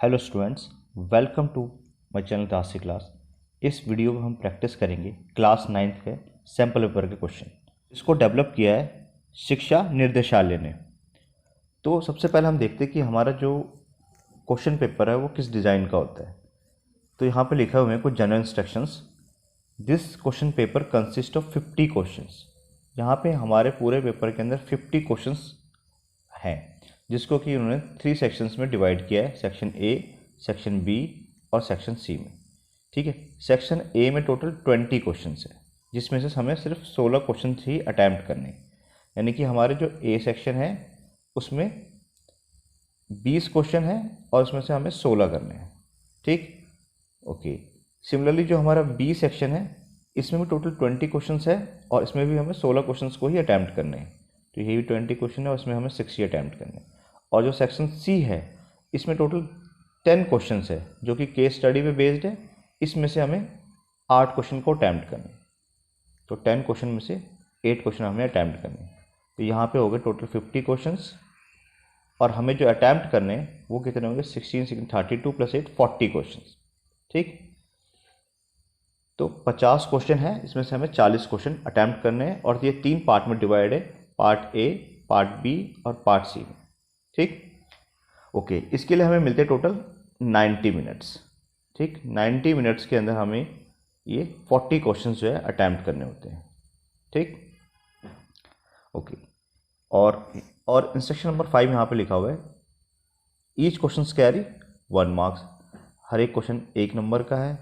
Hello students, welcome to my channel तासी class. इस video में हम प्रैक्टिस करेंगे क्लास 9th के सैम्पल पेपर के क्वेश्चन। इसको डेवलप किया है शिक्षा निर्देशालय ने। तो सबसे पहले हम देखते हैं कि हमारा जो क्वेश्चन पेपर है वो किस डिज़ाइन का होता है। तो यहाँ पे लिखा हुआ है कुछ general instructions. This question paper consist of 50 questions. यहाँ पे हमारे पूरे पेपर के अंदर 50 क्वेश्चंस हैं, जिसको कि उन्होंने 3 सेक्शंस में डिवाइड किया है, सेक्शन ए, सेक्शन बी और सेक्शन सी में। ठीक है, सेक्शन ए में टोटल 20 क्वेश्चंस है, जिसमें से हमें सिर्फ 16 क्वेश्चन ही अटैम्प्ट करने हैं। यानी कि हमारे जो ए सेक्शन है उसमें 20 क्वेश्चन है और उसमें से हमें 16 करने हैं। ठीक, ओके। सिमिलरली जो हमारा बी सेक्शन है इसमें भी टोटल 20 क्वेश्चंस है और इसमें भी हमें 16 क्वेश्चंस को ही अटैम्प्ट करने हैं। तो ये भी 20 क्वेश्चन है, उसमें हमें 60 अटैम्प्ट करने हैं। और जो सेक्शन सी है इसमें टोटल 10 क्वेश्चंस है, जो कि केस स्टडी पे बेस्ड है। इसमें से हमें 8 क्वेश्चन को अटैम्प्ट करने हैं। तो 10 क्वेश्चन में से 8 क्वेश्चन हमें अटैम्प्ट करने हैं। तो यहाँ पे हो गए टोटल 50 क्वेश्चंस और हमें जो अटैम्प्ट करने हैं वो कितने होंगे, 16 32 + 8 40 क्वेश्चन। ठीक, तो 50 क्वेश्चन है, इसमें से हमें 40 क्वेश्चन अटैम्प्ट करने हैं और ये 3 पार्ट में डिवाइड है, पार्ट ए, पार्ट बी और पार्ट सी में। ठीक, ओके। इसके लिए हमें मिलते हैं टोटल 90 मिनट्स। ठीक, 90 मिनट्स के अंदर हमें ये 40 क्वेश्चन जो है अटैम्प्ट करने होते हैं। ठीक, ओके। और इंस्ट्रक्शन नंबर 5 यहाँ पे लिखा हुआ है, ईच क्वेश्चन कैरी 1 मार्क्स। हर एक क्वेश्चन 1 नंबर का है,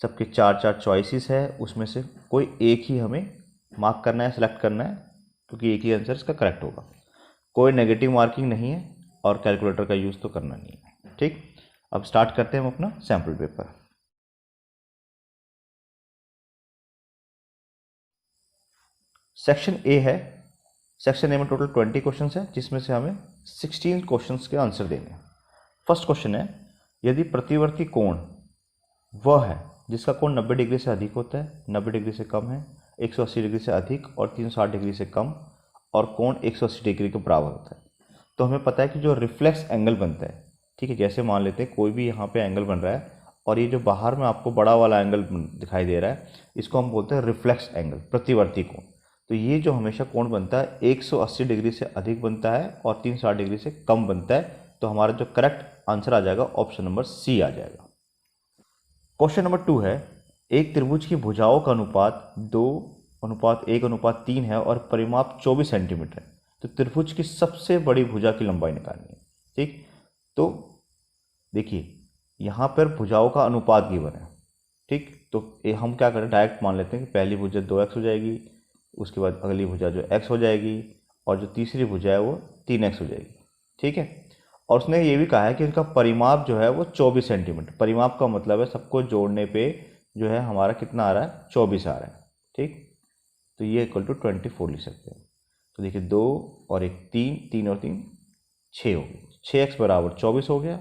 सबके 4 चॉइसेस है, उसमें से कोई एक ही हमें मार्क करना है, सेलेक्ट करना है, क्योंकि एक ही आंसर इसका करेक्ट होगा। कोई नेगेटिव मार्किंग नहीं है और कैलकुलेटर का यूज़ तो करना नहीं है। ठीक, अब स्टार्ट करते हैं हम अपना सैम्पल पेपर। सेक्शन ए है। सेक्शन ए में टोटल 20 क्वेश्चन है, जिसमें से हमें 16 क्वेश्चन के आंसर देने हैं। फर्स्ट क्वेश्चन है, यदि प्रतिवर्ती कोण वह है जिसका कोण 90 डिग्री से अधिक होता है, 90 डिग्री से कम है, 180 डिग्री से अधिक और 360 डिग्री से कम, और कोण 180 डिग्री के बराबर होता है, तो हमें पता है कि जो रिफ्लेक्स एंगल बनता है, ठीक है, जैसे मान लेते हैं कोई भी यहाँ पे एंगल बन रहा है और ये जो बाहर में आपको बड़ा वाला एंगल दिखाई दे रहा है, इसको हम बोलते हैं रिफ्लेक्स एंगल, प्रतिवर्ती कोण। तो ये जो हमेशा कोण बनता है 180 डिग्री से अधिक बनता है और 360 डिग्री से कम बनता है। तो हमारा जो करेक्ट आंसर आ जाएगा ऑप्शन नंबर सी आ जाएगा। क्वेश्चन नंबर 2 है, एक त्रिभुज की भुजाओं का अनुपात 2:1:3 है और परिमाप 24 सेंटीमीटर है। तो त्रिभुज की सबसे बड़ी भुजा की लंबाई निकालनी है। ठीक, तो देखिए यहाँ पर भुजाओं का अनुपात गिवन है। ठीक, तो हम क्या करें, डायरेक्ट मान लेते हैं कि पहली भुजा 2x हो जाएगी, उसके बाद अगली भुजा जो x हो जाएगी और जो तीसरी भुजा है वो 3x हो जाएगी। ठीक है, और उसने ये भी कहा है कि इनका परिमाप जो है वो 24 सेंटीमीटर। परिमाप का मतलब है सबको जोड़ने पे जो है हमारा कितना आ रहा है, 24 आ रहा है। ठीक, तो ये इक्वल टू 24 लिख सकते हैं। तो देखिए 2 और 1 3, 3 और 3 6 हो गए, 6x बराबर 24 हो गया।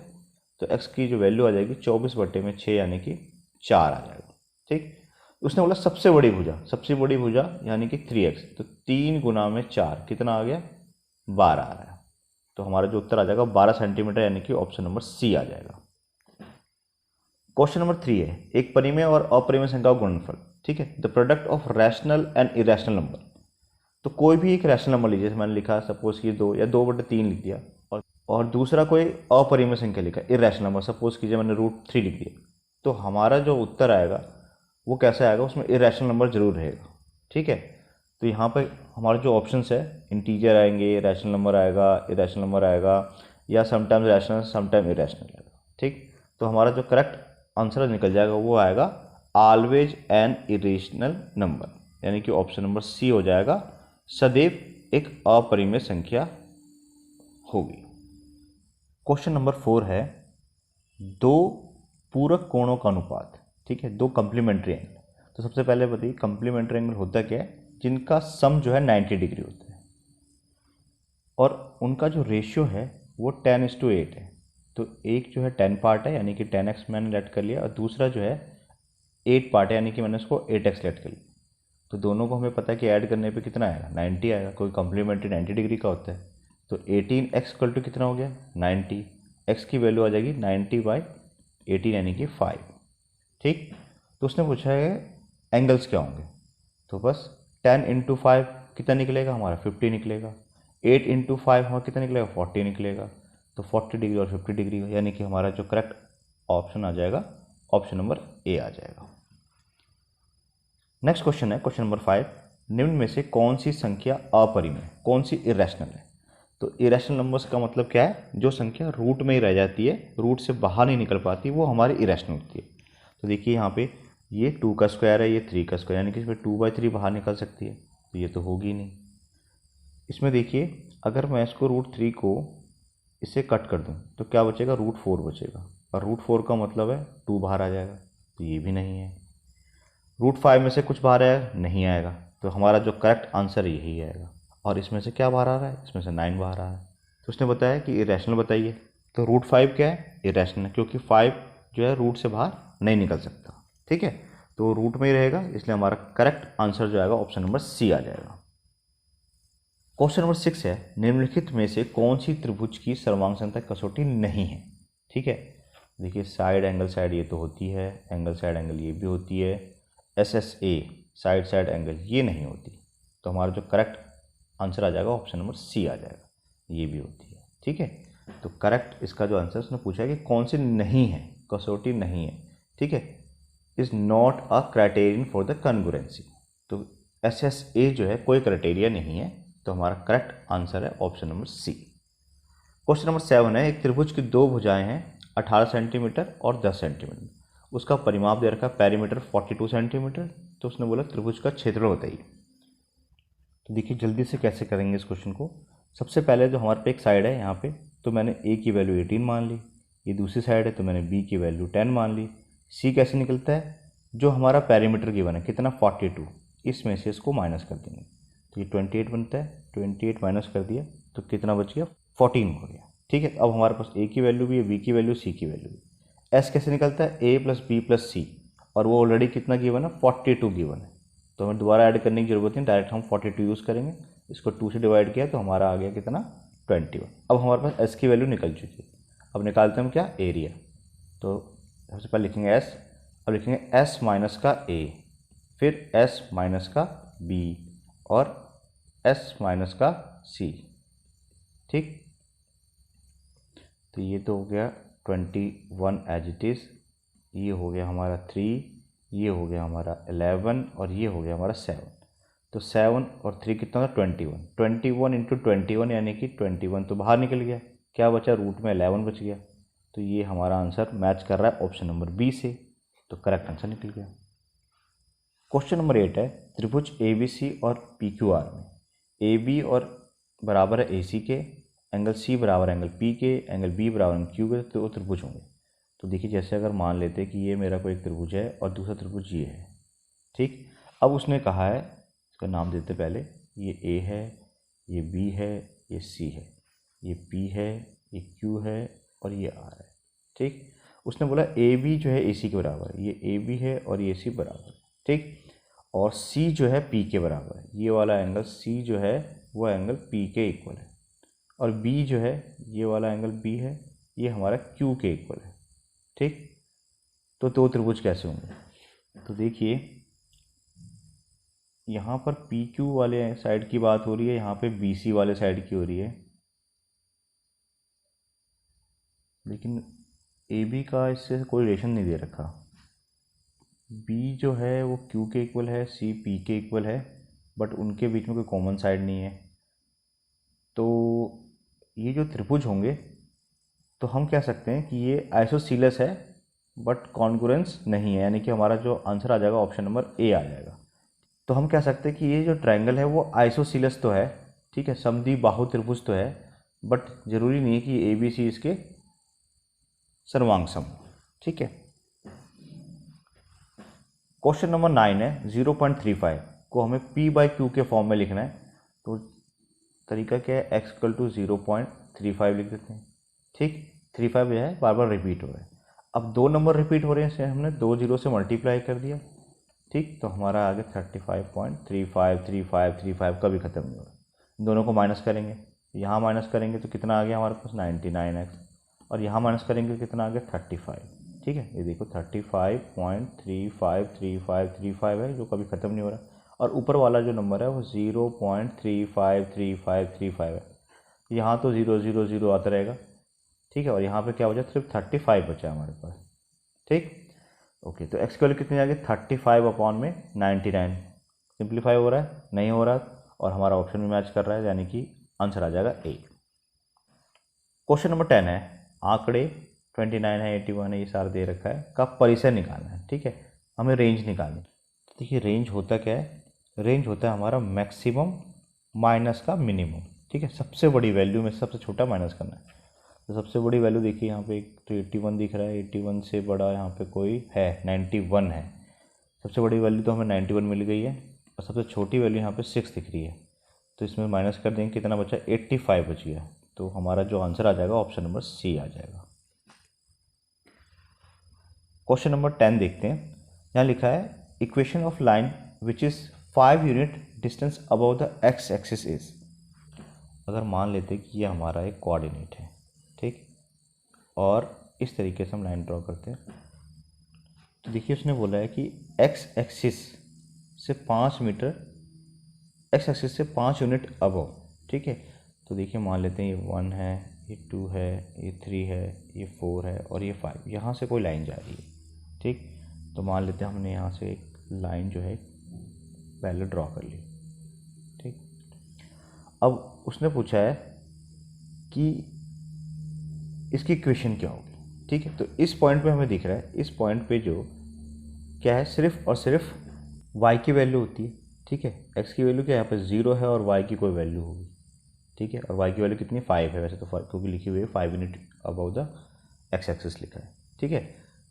तो x की जो वैल्यू आ जाएगी 24/6 यानी कि 4 आ जाएगा। ठीक, उसने बोला सबसे बड़ी भुजा यानी कि 3x, तो 3 गुना में 4 कितना आ गया, 12 आ रहा है। तो हमारा जो उत्तर आ जाएगा 12 सेंटीमीटर, यानी कि ऑप्शन नंबर सी आ जाएगा। क्वेश्चन नंबर 3 है, एक परिमेय और अपरिमेय संख्या का गुणनफल। ठीक है, the product of rational and irrational number. तो कोई भी एक रैशनल नंबर लीजिए, जैसे मैंने लिखा सपोज कि 2 या 2/3 लिख दिया, और दूसरा कोई अपरिमेय संख्या लिखा, इरेशनल नंबर, सपोज कीजिए मैंने √3 लिख दिया। तो हमारा जो उत्तर आएगा वो कैसा आएगा, उसमें इरेशनल नंबर जरूर रहेगा। ठीक है, तो यहाँ पर हमारे जो ऑप्शंस है, इंटीजर आएंगे, रैशनल नंबर आएगा, इरेशनल नंबर आएगा, या समटाइम्स रैशनल समटाइम इरेशनल आएगा। ठीक, तो हमारा जो करेक्ट आंसर निकल जाएगा वो आएगा ऑलवेज एन इरेशनल नंबर, यानी कि ऑप्शन नंबर सी हो जाएगा, सदैव एक अपरिमेय संख्या होगी। क्वेश्चन नंबर 4 है, दो पूरक कोणों का अनुपात। ठीक है, दो कम्प्लीमेंट्री एंगल। तो सबसे पहले बताइए कम्प्लीमेंट्री एंगल होता क्या है, जिनका सम जो है 90 डिग्री होता है और उनका जो रेशियो है वो 10:8 है। तो एक जो है 10 पार्ट है, यानी कि 10x मैंने लेट कर लिया, और दूसरा जो है 8 पार्ट है, यानी कि मैंने उसको 8x लेट कर लिया। तो दोनों को हमें पता है कि ऐड करने पे कितना आएगा, 90 आएगा। कोई कम्प्लीमेंट्री 90 डिग्री का होता है। तो 18x इक्वल टू कितना हो गया, 90, x की वैल्यू आ जाएगी 90/18 यानी कि 5। ठीक, तो उसने पूछा है एंगल्स क्या होंगे, तो बस 10 × 5 कितना निकलेगा हमारा 50 निकलेगा, 8 × 5 हमारा कितना निकलेगा 40 निकलेगा, तो 40 डिग्री और 50 डिग्री यानी कि हमारा जो करेक्ट ऑप्शन आ जाएगा ऑप्शन नंबर ए आ जाएगा। नेक्स्ट क्वेश्चन है क्वेश्चन नंबर 5, निम्न में से कौन सी संख्या अपरिमेय, कौन सी इरेशनल है। तो इरेशनल नंबर्स का मतलब क्या है, जो संख्या रूट में ही रह जाती है, रूट से बाहर नहीं निकल पाती, वो हमारी इरेशनल होती है। तो देखिए यहाँ पे ये 2 का स्क्वायर है, ये 3 का स्क्वायर, यानी कि इसमें 2/3 बाहर निकल सकती है, तो ये तो होगी नहीं। इसमें देखिए अगर मैं इसको √3 को इसे कट कर दूं तो क्या बचेगा, √4 बचेगा, और √4 का मतलब है 2 बाहर आ जाएगा, तो ये भी नहीं है। √5 में से कुछ बाहर आएगा, नहीं आएगा, तो हमारा जो करेक्ट आंसर यही आएगा। और इसमें से क्या बाहर आ रहा है, इसमें से 9 बाहर आ रहा है। तो उसने बताया कि इरेशनल बताइए, तो √5 क्या है, इरेशनल, क्योंकि 5 जो है रूट से बाहर नहीं निकल सकता। ठीक है, तो रूट में ही रहेगा, इसलिए हमारा करेक्ट आंसर जो आएगा ऑप्शन नंबर सी आ जाएगा। क्वेश्चन नंबर 6 है, निम्नलिखित में से कौन सी त्रिभुज की सर्वांग कसौटी नहीं है। ठीक है, देखिए साइड एंगल साइड ये तो होती है, एंगल साइड एंगल ये भी होती है, SSA साइड साइड एंगल ये नहीं होती, तो हमारा जो करेक्ट आंसर आ जाएगा ऑप्शन नंबर सी आ जाएगा, ये भी होती है। ठीक है, तो करेक्ट इसका जो आंसर उसने पूछा है कि कौन सी नहीं है, कसौटी नहीं है। ठीक है, is not a criterion for the congruency, तो SSA जो है कोई क्राइटेरिया नहीं है, तो हमारा करेक्ट आंसर है option number C. Question number 7 है, एक त्रिभुज की दो भुजाएं हैं 18 सेंटीमीटर और 10 सेंटीमीटर, उसका परिमाप दे रखा है पेरीमीटर 42 सेंटीमीटर, तो उसने बोला त्रिभुज का क्षेत्रफल बताइए। तो देखिए जल्दी से कैसे करेंगे इस क्वेश्चन को। सबसे पहले जो हमारे पे एक साइड है यहाँ पे, तो मैंने ए की वैल्यू 18 मान ली, ये दूसरी साइड है तो मैंने बी की वैल्यू 10 मान ली। सी कैसे निकलता है, जो हमारा पेरीमीटर गिवन है कितना 42, इसमें से इसको माइनस कर देंगे, तो ये 28 बनता है, 28 माइनस कर दिया तो कितना बच गया 14 हो गया। ठीक है, अब हमारे पास ए की वैल्यू भी है, बी की वैल्यू, सी की वैल्यू भी। एस कैसे निकलता है, ए प्लस बी प्लस सी, और वो ऑलरेडी कितना गिवन है 42 गिवन है, तो हमें दोबारा ऐड करने की जरूरत नहीं, डायरेक्ट हम 42 यूज़ करेंगे। इसको 2 से डिवाइड किया तो हमारा आ गया कितना 21। अब हमारे पास एस की वैल्यू निकल चुकी है, अब निकालते हैं हम क्या, एरिया। तो सबसे पहले लिखेंगे एस, अब लिखेंगे एस माइनस का ए, फिर एस माइनस का बी, और एस माइनस का सी। ठीक, तो ये तो हो गया 21 एज इट इज़, ये हो गया हमारा 3, ये हो गया हमारा 11, और ये हो गया हमारा 7। तो 7 और 3 कितना था 21, 21 इंटू 21 यानी कि 21 तो बाहर निकल गया, क्या बचा रूट में 11 बच गया, तो ये हमारा आंसर मैच कर रहा है ऑप्शन नंबर बी से, तो करेक्ट आंसर निकल गया। क्वेश्चन नंबर 8 है, त्रिभुज ABC और PQR में AB और बराबर है AC के, एंगल C बराबर एंगल P के, एंगल B बराबर एंगल Q के, तो त्रिभुज होंगे। तो देखिए जैसे अगर मान लेते हैं कि ये मेरा कोई एक त्रिभुज है और दूसरा त्रिभुज ये है। ठीक, अब उसने कहा है, इसका नाम देते पहले, ये A है, ये B है, ये C है, ये P है, ये Q है, और ये R है। ठीक, उसने बोला AB जो है AC के बराबर है, ये AB है और ये AC बराबर है। ठीक, और C जो है P के बराबर है, ये वाला एंगल C जो है वो एंगल P के इक्वल है, और B जो है ये वाला एंगल B है, ये हमारा Q के इक्वल है। ठीक, तो दो त्रिभुज कैसे होंगे, तो देखिए यहाँ पर PQ वाले साइड की बात हो रही है, यहाँ पे BC वाले साइड की हो रही है, लेकिन AB का इससे कोई रिलेशन नहीं दे रखा। B जो है वो Q के इक्वल है, C P के इक्वल है, बट उनके बीच में कोई कॉमन साइड नहीं है। तो ये जो त्रिभुज होंगे तो हम कह सकते हैं कि ये आइसोसीलस है बट कॉन्ग्रुएंस नहीं है, यानी कि हमारा जो आंसर आ जाएगा ऑप्शन नंबर ए आ जाएगा। तो हम कह सकते हैं कि ये जो ट्रायंगल है वो आइसोसीलस तो है, ठीक है, समद्विबाहु त्रिभुज तो है, बट जरूरी नहीं है कि ABC इसके सर्वांग सम। ठीक है, क्वेश्चन नंबर 9 है, 0.35 को हमें P/Q के फॉर्म में लिखना है। तो तरीका क्या है, x = 0.35 लिख देते हैं। ठीक, 35 जो है बार बार रिपीट हो रहा है। अब दो नंबर रिपीट हो रहे हैं, इसे हमने 2 0 से मल्टीप्लाई कर दिया। ठीक, तो हमारा आगे 35.35 कभी ख़त्म नहीं हो रहा। दोनों को माइनस करेंगे, यहाँ माइनस करेंगे तो कितना आ गया हमारे पास 99x, और यहाँ माइनस करेंगे कितना आ गया 35। ठीक है, ये देखो 35.353535 है जो कभी ख़त्म नहीं हो रहा। और ऊपर वाला जो नंबर है वो 0.353535 है। यहाँ तो 0 0 0 आता रहेगा। ठीक है, और यहाँ पे क्या बचा, सिर्फ 35 बचा हमारे पास। ठीक, ओके। तो एक्स की वैल्यू कितनी आ गई 35/99। सिंप्लीफाई हो रहा है, नहीं हो रहा, और हमारा ऑप्शन भी मैच कर रहा है, यानी कि आंसर आ जाएगा ए। क्वेश्चन नंबर 10 है, आंकड़े 29 है, 81 है, ये सारा दे रखा है, का परिसर निकालना है। ठीक है, हमें रेंज निकालनी। देखिए रेंज होता क्या है, रेंज होता है हमारा मैक्सिमम माइनस का मिनिमम। ठीक है, सबसे बड़ी वैल्यू में सबसे छोटा माइनस करना है। तो सबसे बड़ी वैल्यू देखिए यहाँ पे एक तो 81 दिख रहा है, 81 से बड़ा यहाँ पे कोई है 91 है। सबसे बड़ी वैल्यू तो हमें 91 मिल गई है, और सबसे छोटी वैल्यू यहाँ पे 6 दिख रही है। तो इसमें माइनस कर देंगे, कितना बचा, 85 बच गया। तो हमारा जो आंसर आ जाएगा ऑप्शन नंबर सी आ जाएगा। क्वेश्चन नंबर 10 देखते हैं। यहाँ लिखा है equation of line which is 5 unit distance above the x axis is. अगर मान लेते कि ये हमारा एक कोऑर्डिनेट है, ठीक, और इस तरीके से हम लाइन ड्रॉ करते हैं, तो देखिए उसने बोला है कि एक्स एक्सिस से 5 मीटर, एक्स एक्सिस से 5 यूनिट अबव। ठीक है, तो देखिए मान लेते हैं ये 1 है, ये 2 है, ये 3 है, ये 4 है, और ये 5। यहाँ से कोई लाइन जा रही है। ठीक, तो मान लेते हैं हमने यहाँ से एक लाइन जो है पहले ड्रॉ कर ली। ठीक, अब उसने पूछा है कि इसकी इक्वेशन क्या होगी। ठीक है, तो इस पॉइंट पे हमें दिख रहा है, इस पॉइंट पे जो क्या है, सिर्फ और सिर्फ y की वैल्यू होती है। ठीक है, x की वैल्यू क्या है, यहाँ पे 0 है, और y की कोई वैल्यू होगी। ठीक है, और y की वैल्यू कितनी 5 है वैसे तो, क्योंकि लिखी हुई है 5 unit above the x axis लिखा है। ठीक है,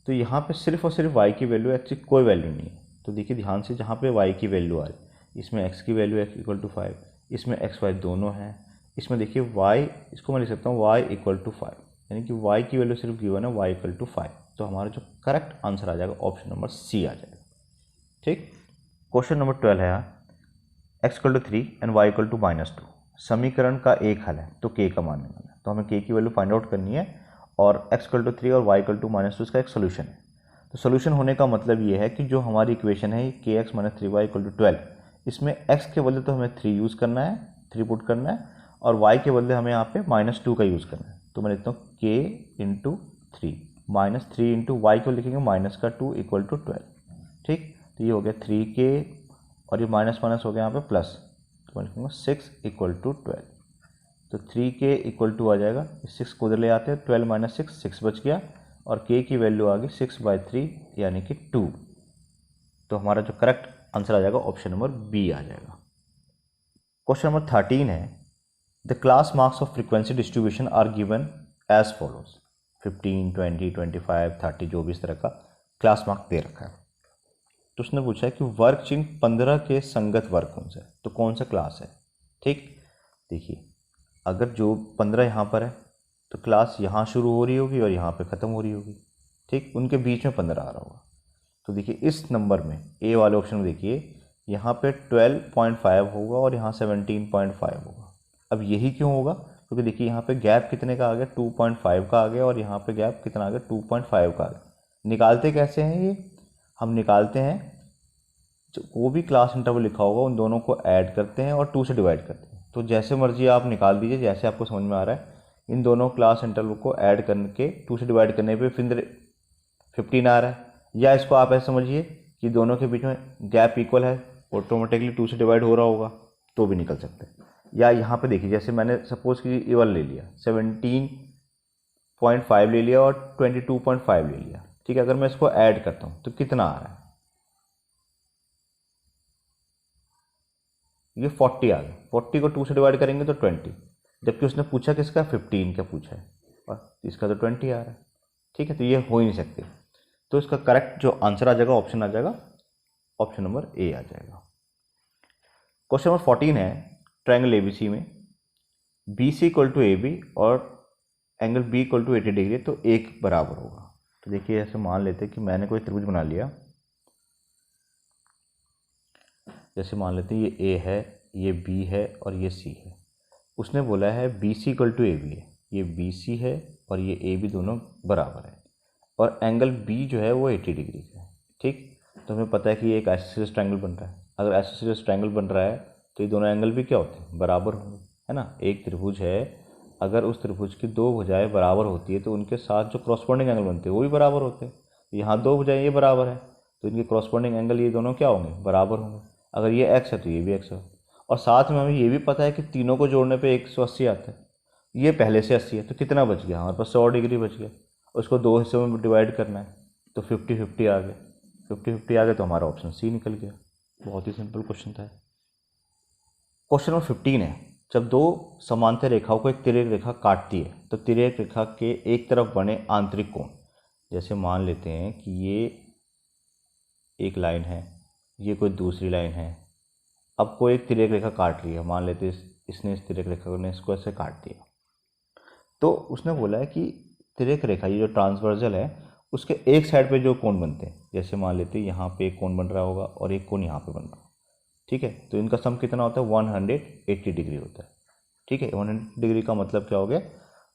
तो यहाँ पे सिर्फ और सिर्फ y की वैल्यू, x की कोई वैल्यू नहीं है। तो देखिए ध्यान से, जहाँ पे y की वैल्यू आ रही, इसमें x की वैल्यू x इक्वल टू 5, इसमें x y दोनों हैं, इसमें देखिए y, इसको मैं लिख सकता हूँ y इक्वल टू 5, यानी कि y की वैल्यू सिर्फ गिवन है y इक्वल टू 5। तो हमारा जो करेक्ट आंसर आ जाएगा ऑप्शन नंबर सी आ जाएगा। ठीक, क्वेश्चन नंबर 12 है, x equal to 3 and y equal to -2 समीकरण का एक हल है, तो k का मान निकालना है। तो हमें k की वैल्यू फाइंड आउट करनी है, और x इक्वल टू 3 और y इक्वल टू -2 इसका एक सोल्यूशन है। तो सोल्यूशन होने का मतलब ये है कि जो हमारी इक्वेशन है kx - 3y इक्वल टू 12, इसमें x के बदले तो हमें 3 यूज़ करना है, 3 पुट करना है, और y के बदले हमें यहाँ पे -2 का यूज़ करना है। तो मैं लिखता हूँ k इंटू 3 -3 इंटू वाई को लिखेंगे -2 इक्वल टू 12। ठीक, तो ये हो गया 3k, और ये माइनस माइनस हो गया यहाँ पे प्लस, तो मैं लिखूँगा 6 इक्वल टू 12। तो 3k इक्वल टू आ जाएगा, 6 को उधर ले आते हैं, 12 - 6 6 बच गया, और k की वैल्यू आ गई 6/3 यानी कि 2। तो हमारा जो करेक्ट आंसर आ जाएगा ऑप्शन नंबर बी आ जाएगा। क्वेश्चन नंबर 13 है, the class marks of frequency distribution are given as follows. 15, 20, 25, 30 जो भी इस तरह का क्लास मार्क दे रखा है। तो उसने पूछा है कि वर्ग चिन्ह 15 के संगत वर्ग कौन सा है, तो कौन सा क्लास है। ठीक, देखिए अगर जो 15 यहाँ पर है तो क्लास यहाँ शुरू हो रही होगी और यहाँ पे ख़त्म हो रही होगी। ठीक, उनके बीच में 15 आ रहा होगा। तो देखिए इस नंबर में ए वाले ऑप्शन में देखिए यहाँ पे 12.5 होगा और यहाँ 17.5 होगा। अब यही क्यों होगा, क्योंकि देखिए यहाँ पे गैप कितने का आ गया, 2.5 का आ गया, और यहाँ पे गैप कितना आ गया, 2.5 का आ गया। निकालते कैसे हैं ये, हम निकालते हैं जो वो भी क्लास इंटरवल लिखा होगा उन दोनों को ऐड करते हैं और 2 से डिवाइड करते हैं। तो जैसे मर्जी आप निकाल दीजिए, जैसे आपको समझ में आ रहा है। इन दोनों क्लास इंटरवल को ऐड करके 2 से डिवाइड करने पे फिर 15 आ रहा है। या इसको आप ऐसे समझिए कि दोनों के बीच में गैप इक्वल है, ऑटोमेटिकली 2 से डिवाइड हो रहा होगा, तो भी निकल सकते हैं। या यहाँ पे देखिए, जैसे मैंने सपोज कि ये वाला ले लिया, 17.5 ले लिया और 22.5 ले लिया। ठीक है, अगर मैं इसको ऐड करता हूँ तो कितना आ रहा है, ये 40 आ गया। 40 को 2 से डिवाइड करेंगे तो 20, जबकि उसने पूछा किसका, 15 का पूछा है, और इसका तो 20 आ रहा है। ठीक है, तो ये हो ही नहीं सकते। तो इसका करेक्ट जो आंसर आ जाएगा, ऑप्शन आ जाएगा, ऑप्शन नंबर ए आ जाएगा। क्वेश्चन नंबर 14 है, ट्रायंगल एबीसी में BC इक्वल टू AB और angle B equal to 80 degree, तो एक बराबर होगा। तो देखिए ऐसे मान लेते हैं कि मैंने कोई त्रिभुज बना लिया, जैसे मान लेते हैं ये A है, ये B है और ये C है। उसने बोला है BC इक्वल टू AB है, ये BC है और ये ए भी दोनों बराबर है, और एंगल बी जो है वो 80 डिग्री का है। ठीक, तो हमें पता है कि ये एक आइसोसेलेस ट्रायंगल बन रहा है। अगर आइसोसेलेस ट्रायंगल बन रहा है तो ये दोनों एंगल भी क्या होते हैं, बराबर होंगे, है ना। एक त्रिभुज है, अगर उस त्रिभुज की दो भुजाएं बराबर होती है तो उनके साथ जो क्रॉसपोंडिंग एंगल बनते हैं वो भी बराबर होते हैं। यहाँ दो भुजाएं ये बराबर है तो इनके क्रॉसपोंडिंग एंगल ये दोनों क्या होंगे, बराबर होंगे। अगर ये एक्स है तो ये भी एक्स है, और साथ में हमें ये भी पता है कि तीनों को जोड़ने पे 180 आता है। ये पहले से 80 है तो कितना बच गया, हमारे पास 100 डिग्री बच गया। उसको दो हिस्सों में डिवाइड करना है तो 50-50 आ गया, 50-50 आ गया तो हमारा ऑप्शन सी निकल गया। बहुत ही सिंपल क्वेश्चन था। क्वेश्चन नंबर 15 है, जब दो समांतर रेखाओं को एक तिर्यक रेखा काटती है तो तिर्यक रेखा के एक तरफ बने आंतरिक कोण, जैसे मान लेते हैं कि ये एक लाइन है, ये कोई दूसरी लाइन है। अब कोई एक तिर्यक रेखा काट रही है, मान लेते हैं इसने इस तिर्यक रेखा ने इसको ऐसे काट दिया, तो उसने बोला है कि तिर्यक रेखा ये जो ट्रांसवर्जल है उसके एक साइड पे जो कोण बनते हैं, जैसे मान लेते हैं यहाँ पे एक कोण बन रहा होगा और एक कोण यहाँ पे बन रहा होगा। ठीक है, तो इनका सम कितना होता है, 180 डिग्री होता है। ठीक है, 180 डिग्री का मतलब क्या हो गया,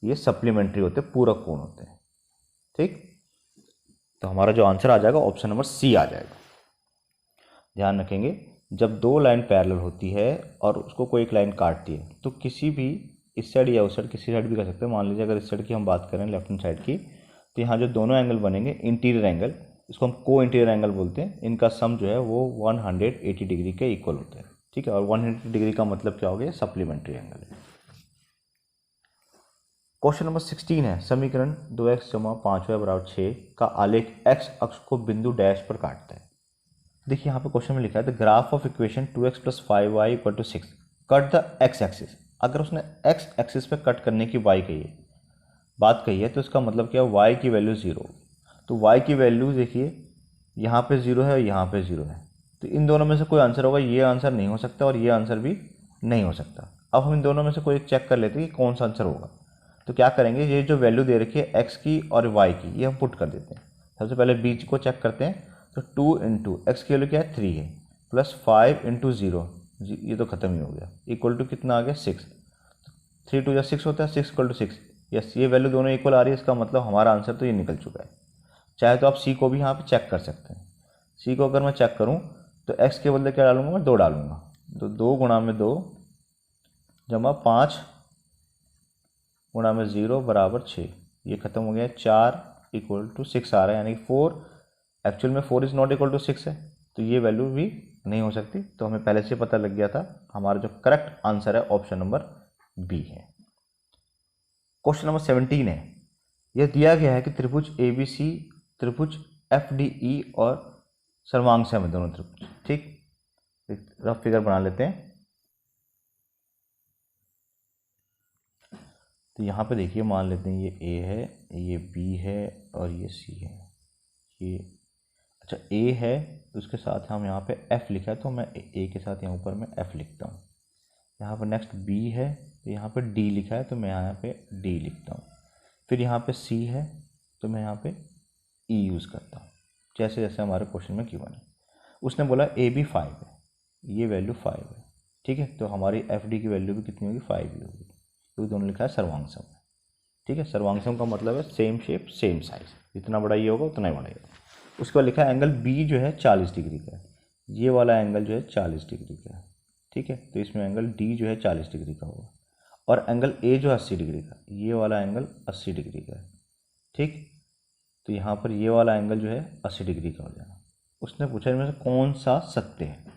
ये सप्लीमेंट्री होते हैं, पूरक कोण होते हैं। ठीक, तो हमारा जो आंसर आ जाएगा ऑप्शन नंबर सी आ जाएगा। ध्यान रखेंगे, जब दो लाइन पैरेलल होती है और उसको कोई एक लाइन काटती है तो किसी भी इस साइड या उस साइड, किसी साइड भी कर सकते हैं। मान लीजिए अगर इस साइड की हम बात करें, लेफ्ट हैंड साइड की, तो यहाँ जो दोनों एंगल बनेंगे इंटीरियर एंगल, इसको हम को इंटीरियर एंगल बोलते हैं, इनका सम जो है वो 180 डिग्री के इक्वल होता है। ठीक है, और 180 डिग्री का मतलब क्या हो गया, सप्लीमेंट्री एंगल है। क्वेश्चन नंबर 16 है, समीकरण 2x = 5y = 6 का आलेख x अक्ष को बिंदु डैश पर काटता है। देखिए यहाँ पे क्वेश्चन में लिखा है the graph of equation 2x + 5y = 6 cut the x axis. अगर उसने x एक्सिस पे कट करने की बात कही है तो इसका मतलब क्या है, y की वैल्यू 0। तो y की वैल्यू देखिए यहाँ पे 0 है और यहाँ पे 0 है, तो इन दोनों में से कोई आंसर होगा। ये आंसर नहीं हो सकता और ये आंसर भी नहीं हो सकता। अब हम इन दोनों में से कोई एक चेक कर लेते हैं कि कौन सा आंसर होगा। तो क्या करेंगे, ये जो वैल्यू दे रखी है x की और y की, ये हम पुट कर देते हैं। सबसे पहले बीच को चेक करते हैं, तो 2 × x की वैल्यू क्या है, 3 है, प्लस 5 × 0, ये तो खत्म ही हो गया, इक्वल टू कितना आ गया, 6। 3 2 6 होता है, 6 = 6। यस, ये वैल्यू दोनों इक्वल आ रही है, इसका मतलब हमारा आंसर तो ये निकल चुका है। चाहे तो आप सी को भी यहाँ पे चेक कर सकते हैं। सी को अगर मैं चेक करूँ तो x के बदले क्या डालूंगा, मैं 2 डालूंगा। तो 2 × 2 जमा 5 × 0 = 6, ये खत्म हो गया। 4 = 6 आ रहा है, यानी 4 एक्चुअल में 4 इज़ नॉट इक्वल टू 6 है, तो ये वैल्यू भी नहीं हो सकती। तो हमें पहले से पता लग गया था, हमारा जो करेक्ट आंसर है ऑप्शन नंबर बी है। क्वेश्चन नंबर 17 है, यह दिया गया है कि त्रिभुज ABC, त्रिभुज FDE और सर्वांगसम है दोनों त्रिभुज। ठीक, रफ फिगर बना लेते हैं। तो यहाँ पे देखिए, मान लेते हैं ये A है, ये B है और ये C है। ये अच्छा A है तो उसके साथ हम यहाँ पे F लिखा है, तो मैं A के साथ यहाँ ऊपर में F लिखता हूँ। यहाँ पर नेक्स्ट B है तो यहाँ पे D लिखा है, तो मैं यहाँ पे D लिखता हूँ। फिर यहाँ पे C है तो मैं यहाँ पे E यूज़ करता हूँ, जैसे जैसे हमारे क्वेश्चन में Q1 है। उसने बोला AB 5 है, ये वैल्यू 5 है। ठीक है, तो हमारी FD की वैल्यू भी कितनी होगी, 5 ही होगी, क्योंकि दोनों लिखा है सर्वांगसम। ठीक है, सर्वांगसम का मतलब है सेम शेप सेम साइज, जितना बड़ा ये होगा उतना ही बड़ा ये होगा। उसके बाद लिखा है एंगल B जो है 40 डिग्री का है, ये वाला एंगल जो है 40 डिग्री का है। ठीक है, तो इसमें एंगल D जो है 40 डिग्री का होगा, और एंगल A जो है 80 डिग्री का, ये वाला एंगल 80 डिग्री का है। ठीक, तो यहाँ पर ये वाला एंगल जो है 80 डिग्री का हो जाएगा। उसने पूछा इनमें से कौन सा सत्य है।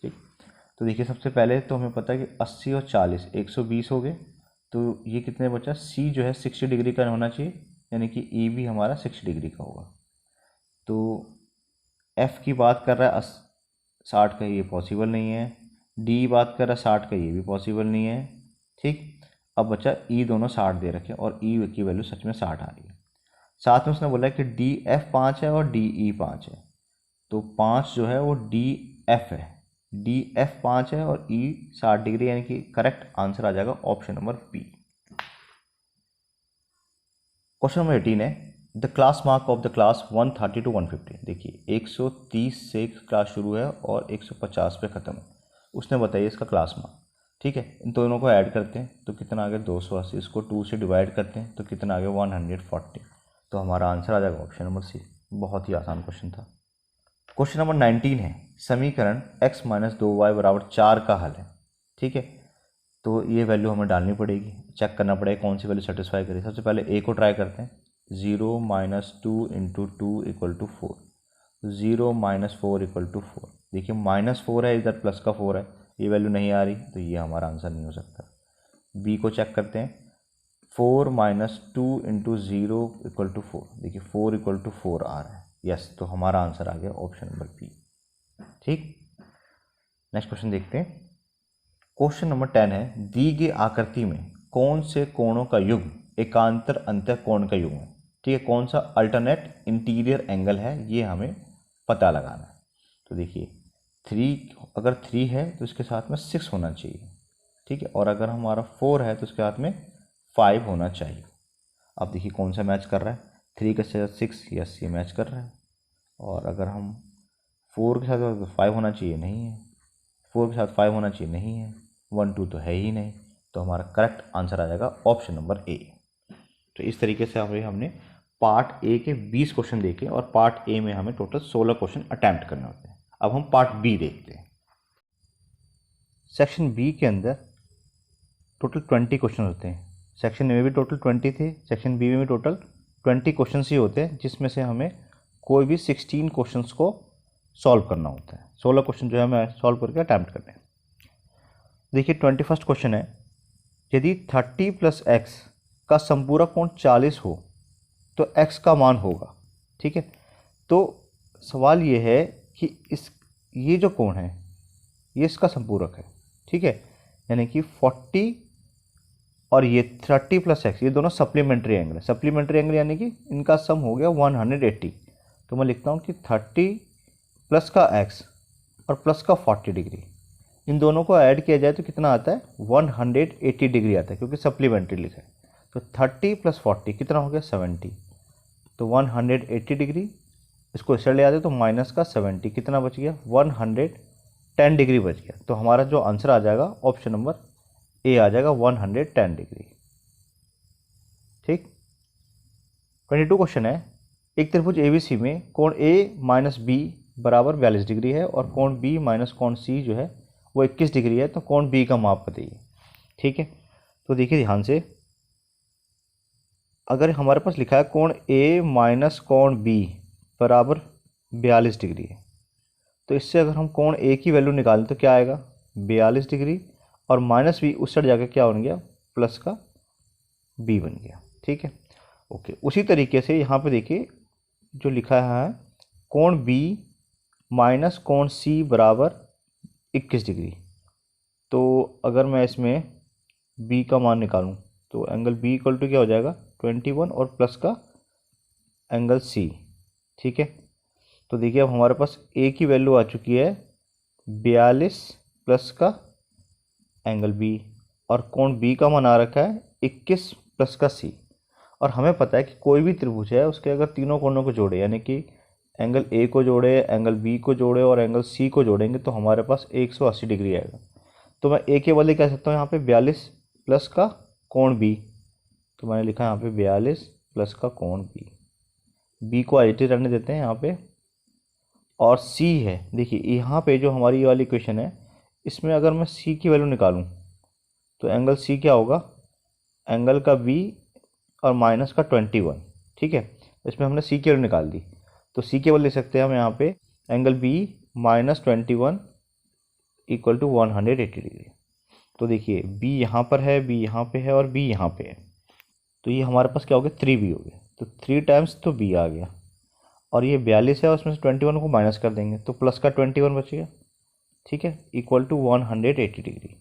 ठीक, तो देखिए सबसे पहले तो हमें पता है कि 80 और 40 120 हो गए, तो ये कितने बचा, C जो है 60 डिग्री का होना चाहिए, यानी कि E भी हमारा 60 डिग्री का होगा। तो F की बात कर रहा है 60 का, ये पॉसिबल नहीं है। D बात कर रहा है 60 का, ये भी पॉसिबल नहीं है। ठीक, अब बचा E, दोनों 60 दे रखे और E की वैल्यू सच में 60 आ रही है। साथ में उसने बोला है कि DF 5 है और DE 5 है, तो 5 जो है वो DF है, DF 5 है और E 60 डिग्री, यानी कि करेक्ट आंसर आ जाएगा option number B. Question number 18 है, the class mark of the class 130 to 150। देखिए 130 से क्लास शुरू है और 150 पे ख़त्म है। उसने बताइए इसका क्लास मार्क। ठीक है। इन दोनों को ऐड करते हैं तो कितना आ गया 280, इसको 2 से डिवाइड करते हैं तो कितना आ गया 140। तो हमारा आंसर आ जाएगा ऑप्शन नंबर सी। बहुत ही आसान क्वेश्चन था। क्वेश्चन नंबर 19 है, समीकरण x - 2y = 4 का हल है। ठीक है, तो ये वैल्यू हमें डालनी पड़ेगी, चेक करना पड़ेगा कौन सी वैल्यू सेटिस्फाई करे। सबसे पहले a को ट्राई करते हैं। 0 - 2 × 2 = 4, 0 - 4 = 4। देखिए -4 है, इधर प्लस का 4 है, ये वैल्यू नहीं आ रही तो ये हमारा आंसर नहीं हो सकता। b को चेक करते हैं। 4 - 2 × 0 = 4। देखिए 4 = 4 आ रहा है। यस, तो हमारा आंसर आ गया ऑप्शन नंबर बी। ठीक, नेक्स्ट क्वेश्चन देखते हैं। क्वेश्चन नंबर 10 है, दी गई आकृति में कौन से कोणों का युग्म एकांतर अंतः कोण का युग्म है। ठीक है, कौन सा अल्टरनेट इंटीरियर एंगल है ये हमें पता लगाना है। तो देखिए 3, अगर 3 है तो इसके साथ में 6 होना चाहिए। ठीक है, और अगर हमारा 4 है तो उसके हाथ में 5 होना चाहिए। अब देखिए कौन सा मैच कर रहा है, 3 के साथ 6, यस ये मैच कर रहा है। और अगर हम 4 के साथ 5 होना चाहिए, नहीं है। 4 के साथ 5 होना चाहिए, नहीं है। 1 2 तो है ही नहीं, तो हमारा करेक्ट आंसर आ जाएगा ऑप्शन नंबर ए। तो इस तरीके से हमने पार्ट ए के 20 क्वेश्चन देखे और पार्ट ए में हमें टोटल 16 क्वेश्चन अटैम्प्ट करने होते हैं। अब हम पार्ट बी देखते हैं। सेक्शन बी के अंदर टोटल 20 क्वेश्चन होते हैं। सेक्शन ए में भी टोटल 20 थे, सेक्शन बी में भी टोटल 20 क्वेश्चन ही होते हैं, जिसमें से हमें कोई भी 16 क्वेश्चंस को सॉल्व करना होता है। 16 क्वेश्चन जो है हमें सॉल्व करके अटैम्प्ट करने हैं। देखिए 21st क्वेश्चन है, यदि 30 + x का संपूरक कोण 40 हो तो x का मान होगा। ठीक है, तो सवाल ये है कि ये जो कोण है ये इसका संपूरक है। ठीक है, यानी कि 40 और ये 30 + x, ये दोनों सप्लीमेंट्री एंगल है। सप्लीमेंट्री एंगल यानी कि इनका सम हो गया 180। तो मैं लिखता हूँ कि 30 प्लस का x और प्लस का 40 डिग्री, इन दोनों को ऐड किया जाए तो कितना आता है 180 डिग्री आता है, क्योंकि सप्लीमेंट्री लिखा है। तो 30 + 40 कितना हो गया 70, तो 180 डिग्री। इसको इस साइड ले आते तो माइनस का 70, कितना बच गया 110 डिग्री बच गया। तो हमारा जो आंसर आ जाएगा ऑप्शन नंबर ए आ जाएगा 110 डिग्री। ठीक, 22 क्वेश्चन है, एक त्रिभुज ABC में कोण A - B = 42 डिग्री है और कोण B - कोण C जो है वो 21 डिग्री है। तो कोण B का माप बताइए। ठीक है, तो देखिए ध्यान से, अगर हमारे पास लिखा है कोण A - कोण B = 42 डिग्री है, तो इससे अगर हम कोण A की वैल्यू निकालें तो क्या आएगा 42 डिग्री, और -B उस साइड जाकर क्या बन गया प्लस का B बन गया। ठीक है, ओके। उसी तरीके से यहाँ पे देखिए जो लिखा है कोण B - कोण C = 21 डिग्री। तो अगर मैं इसमें B का मान निकालूं तो एंगल B = क्या हो जाएगा 21 और प्लस का एंगल C। ठीक है, तो देखिए अब हमारे पास A की वैल्यू आ चुकी है 42 प्लस का एंगल B, और कोण B का मान आ रखा है 21 प्लस का C। और हमें पता है कि कोई भी त्रिभुज है उसके अगर तीनों कोणों को जोड़े, यानी कि एंगल A को जोड़े, एंगल B को जोड़े और एंगल C को जोड़ेंगे तो हमारे पास 180 डिग्री आएगा। तो मैं A के बदले कह सकता हूँ यहाँ पे 42 प्लस का कोण B, तो मैंने लिखा यहाँ पे 42 प्लस का कोण B। B को एज रहने देते हैं यहाँ पे। और C है, देखिए यहाँ पे जो हमारी ये वाली इक्वेशन है इसमें अगर मैं C की वैल्यू निकालूँ तो एंगल C क्या होगा, एंगल का B और माइनस का 21। ठीक है, इसमें हमने C की वैल्यू निकाल दी, तो C केवल ले सकते हैं हम यहाँ पे एंगल B - 21 = 180 डिग्री। तो देखिए B यहाँ पर है, B यहाँ पे है और B यहाँ पे है, तो ये हमारे पास क्या हो गया 3B हो गया। तो 3 टाइम्स तो B आ गया, और ये 42 है उसमें से 21 को माइनस कर देंगे तो प्लस का 21 बच गया। ठीक है, = 180 डिग्री।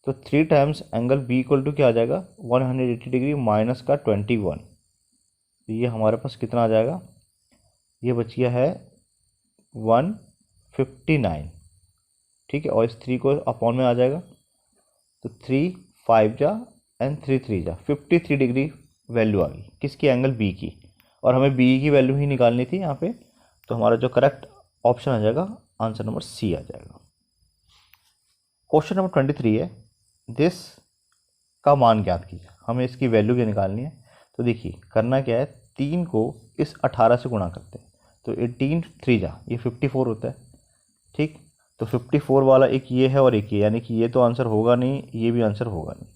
तो 3 टाइम्स एंगल B = क्या आ जाएगा 180 डिग्री माइनस का 21। तो ये हमारे पास कितना आ जाएगा, ये बच गया है 159। ठीक है, और इस 3 को अपॉन में आ जाएगा, तो 3 5 जा एंड 3 3 जा 53 डिग्री वैल्यू आ गई किसकी, एंगल B की। और हमें B की वैल्यू ही निकालनी थी यहाँ पे, तो हमारा जो करेक्ट ऑप्शन आ जाएगा आंसर नंबर C आ जाएगा। क्वेश्चन नंबर 23 है, दिस का मान ज्ञात कीजिए, हमें इसकी वैल्यू क्या निकालनी है। तो देखिए करना क्या है, 3 को इस 18 से गुणा करते हैं, तो 18 3 जा ये 54 होता है। ठीक, तो 54 वाला एक ये है और एक ये, यानी कि ये तो आंसर होगा नहीं, ये भी आंसर होगा नहीं।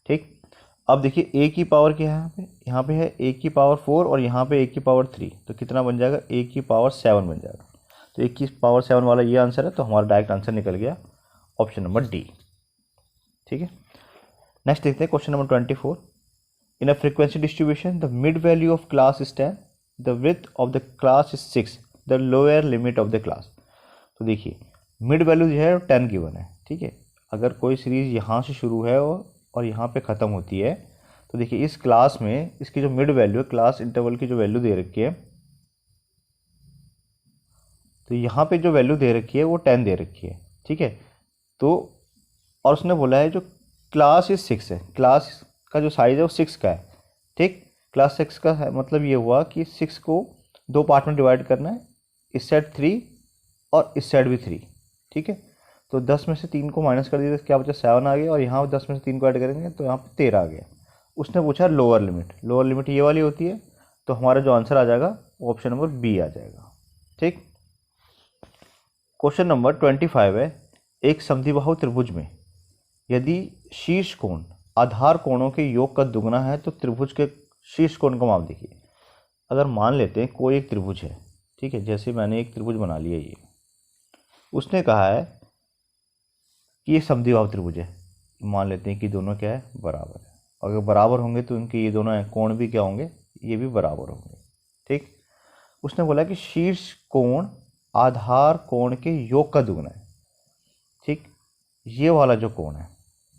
ठीक, अब देखिए ए की पावर क्या है, यहाँ पे है ए की पावर 4 और यहाँ पे ए की पावर 3, तो कितना बन जाएगा, ए की पावर 7 बन जाएगा। तो ए की पावर 7 वाला ये आंसर है, तो हमारा डायरेक्ट आंसर निकल गया ऑप्शन नंबर डी। ठीक है, नेक्स्ट देखते हैं question number 24। In a frequency distribution the mid value of class is 10, the width of the class is 6, the lower limit of the class. तो देखिए मिड वैल्यू जो है 10 गिवन है। ठीक है, अगर कोई सीरीज़ यहाँ से शुरू है और यहाँ पे ख़त्म होती है, तो देखिए इस क्लास में इसकी जो मिड वैल्यू है, क्लास इंटरवल की जो वैल्यू दे रखी है, तो यहाँ पे जो वैल्यू दे रखी है वो 10 दे रखी है। ठीक है, तो और उसने बोला है जो क्लास इज 6 है, क्लास का जो साइज़ है वो 6 का है। ठीक, क्लास 6 का है मतलब ये हुआ कि 6 को 2 पार्ट में डिवाइड करना है, इस साइड 3 और इस साइड भी 3। ठीक है, तो 10 में से 3 को माइनस कर दिया तो क्या बचा, 7 आ गया, और यहाँ 10 में से 3 को ऐड करेंगे तो यहाँ पे 13 आ गया। उसने पूछा लोअर लिमिट, लोअर लिमिट ये वाली होती है, तो हमारा जो आंसर आ जाएगा वो ऑप्शन नंबर बी आ जाएगा। ठीक, क्वेश्चन नंबर 25 है, एक समद्विबाहु त्रिभुज में यदि शीर्ष कोण आधार कोणों के योग का दुगना है तो त्रिभुज के शीर्ष कोण का माप देखिए। अगर मान लेते हैं कोई एक त्रिभुज है, ठीक है, जैसे मैंने एक त्रिभुज बना लिया, ये उसने कहा है कि ये समद्विबाहु त्रिभुज है, मान लेते हैं कि दोनों क्या है, बराबर है। अगर बराबर होंगे तो इनके ये दोनों कोण भी क्या होंगे, ये भी बराबर होंगे। ठीक, उसने बोला कि शीर्ष कोण आधार कोण के योग का दुगना है। ठीक, ये वाला जो कोण है,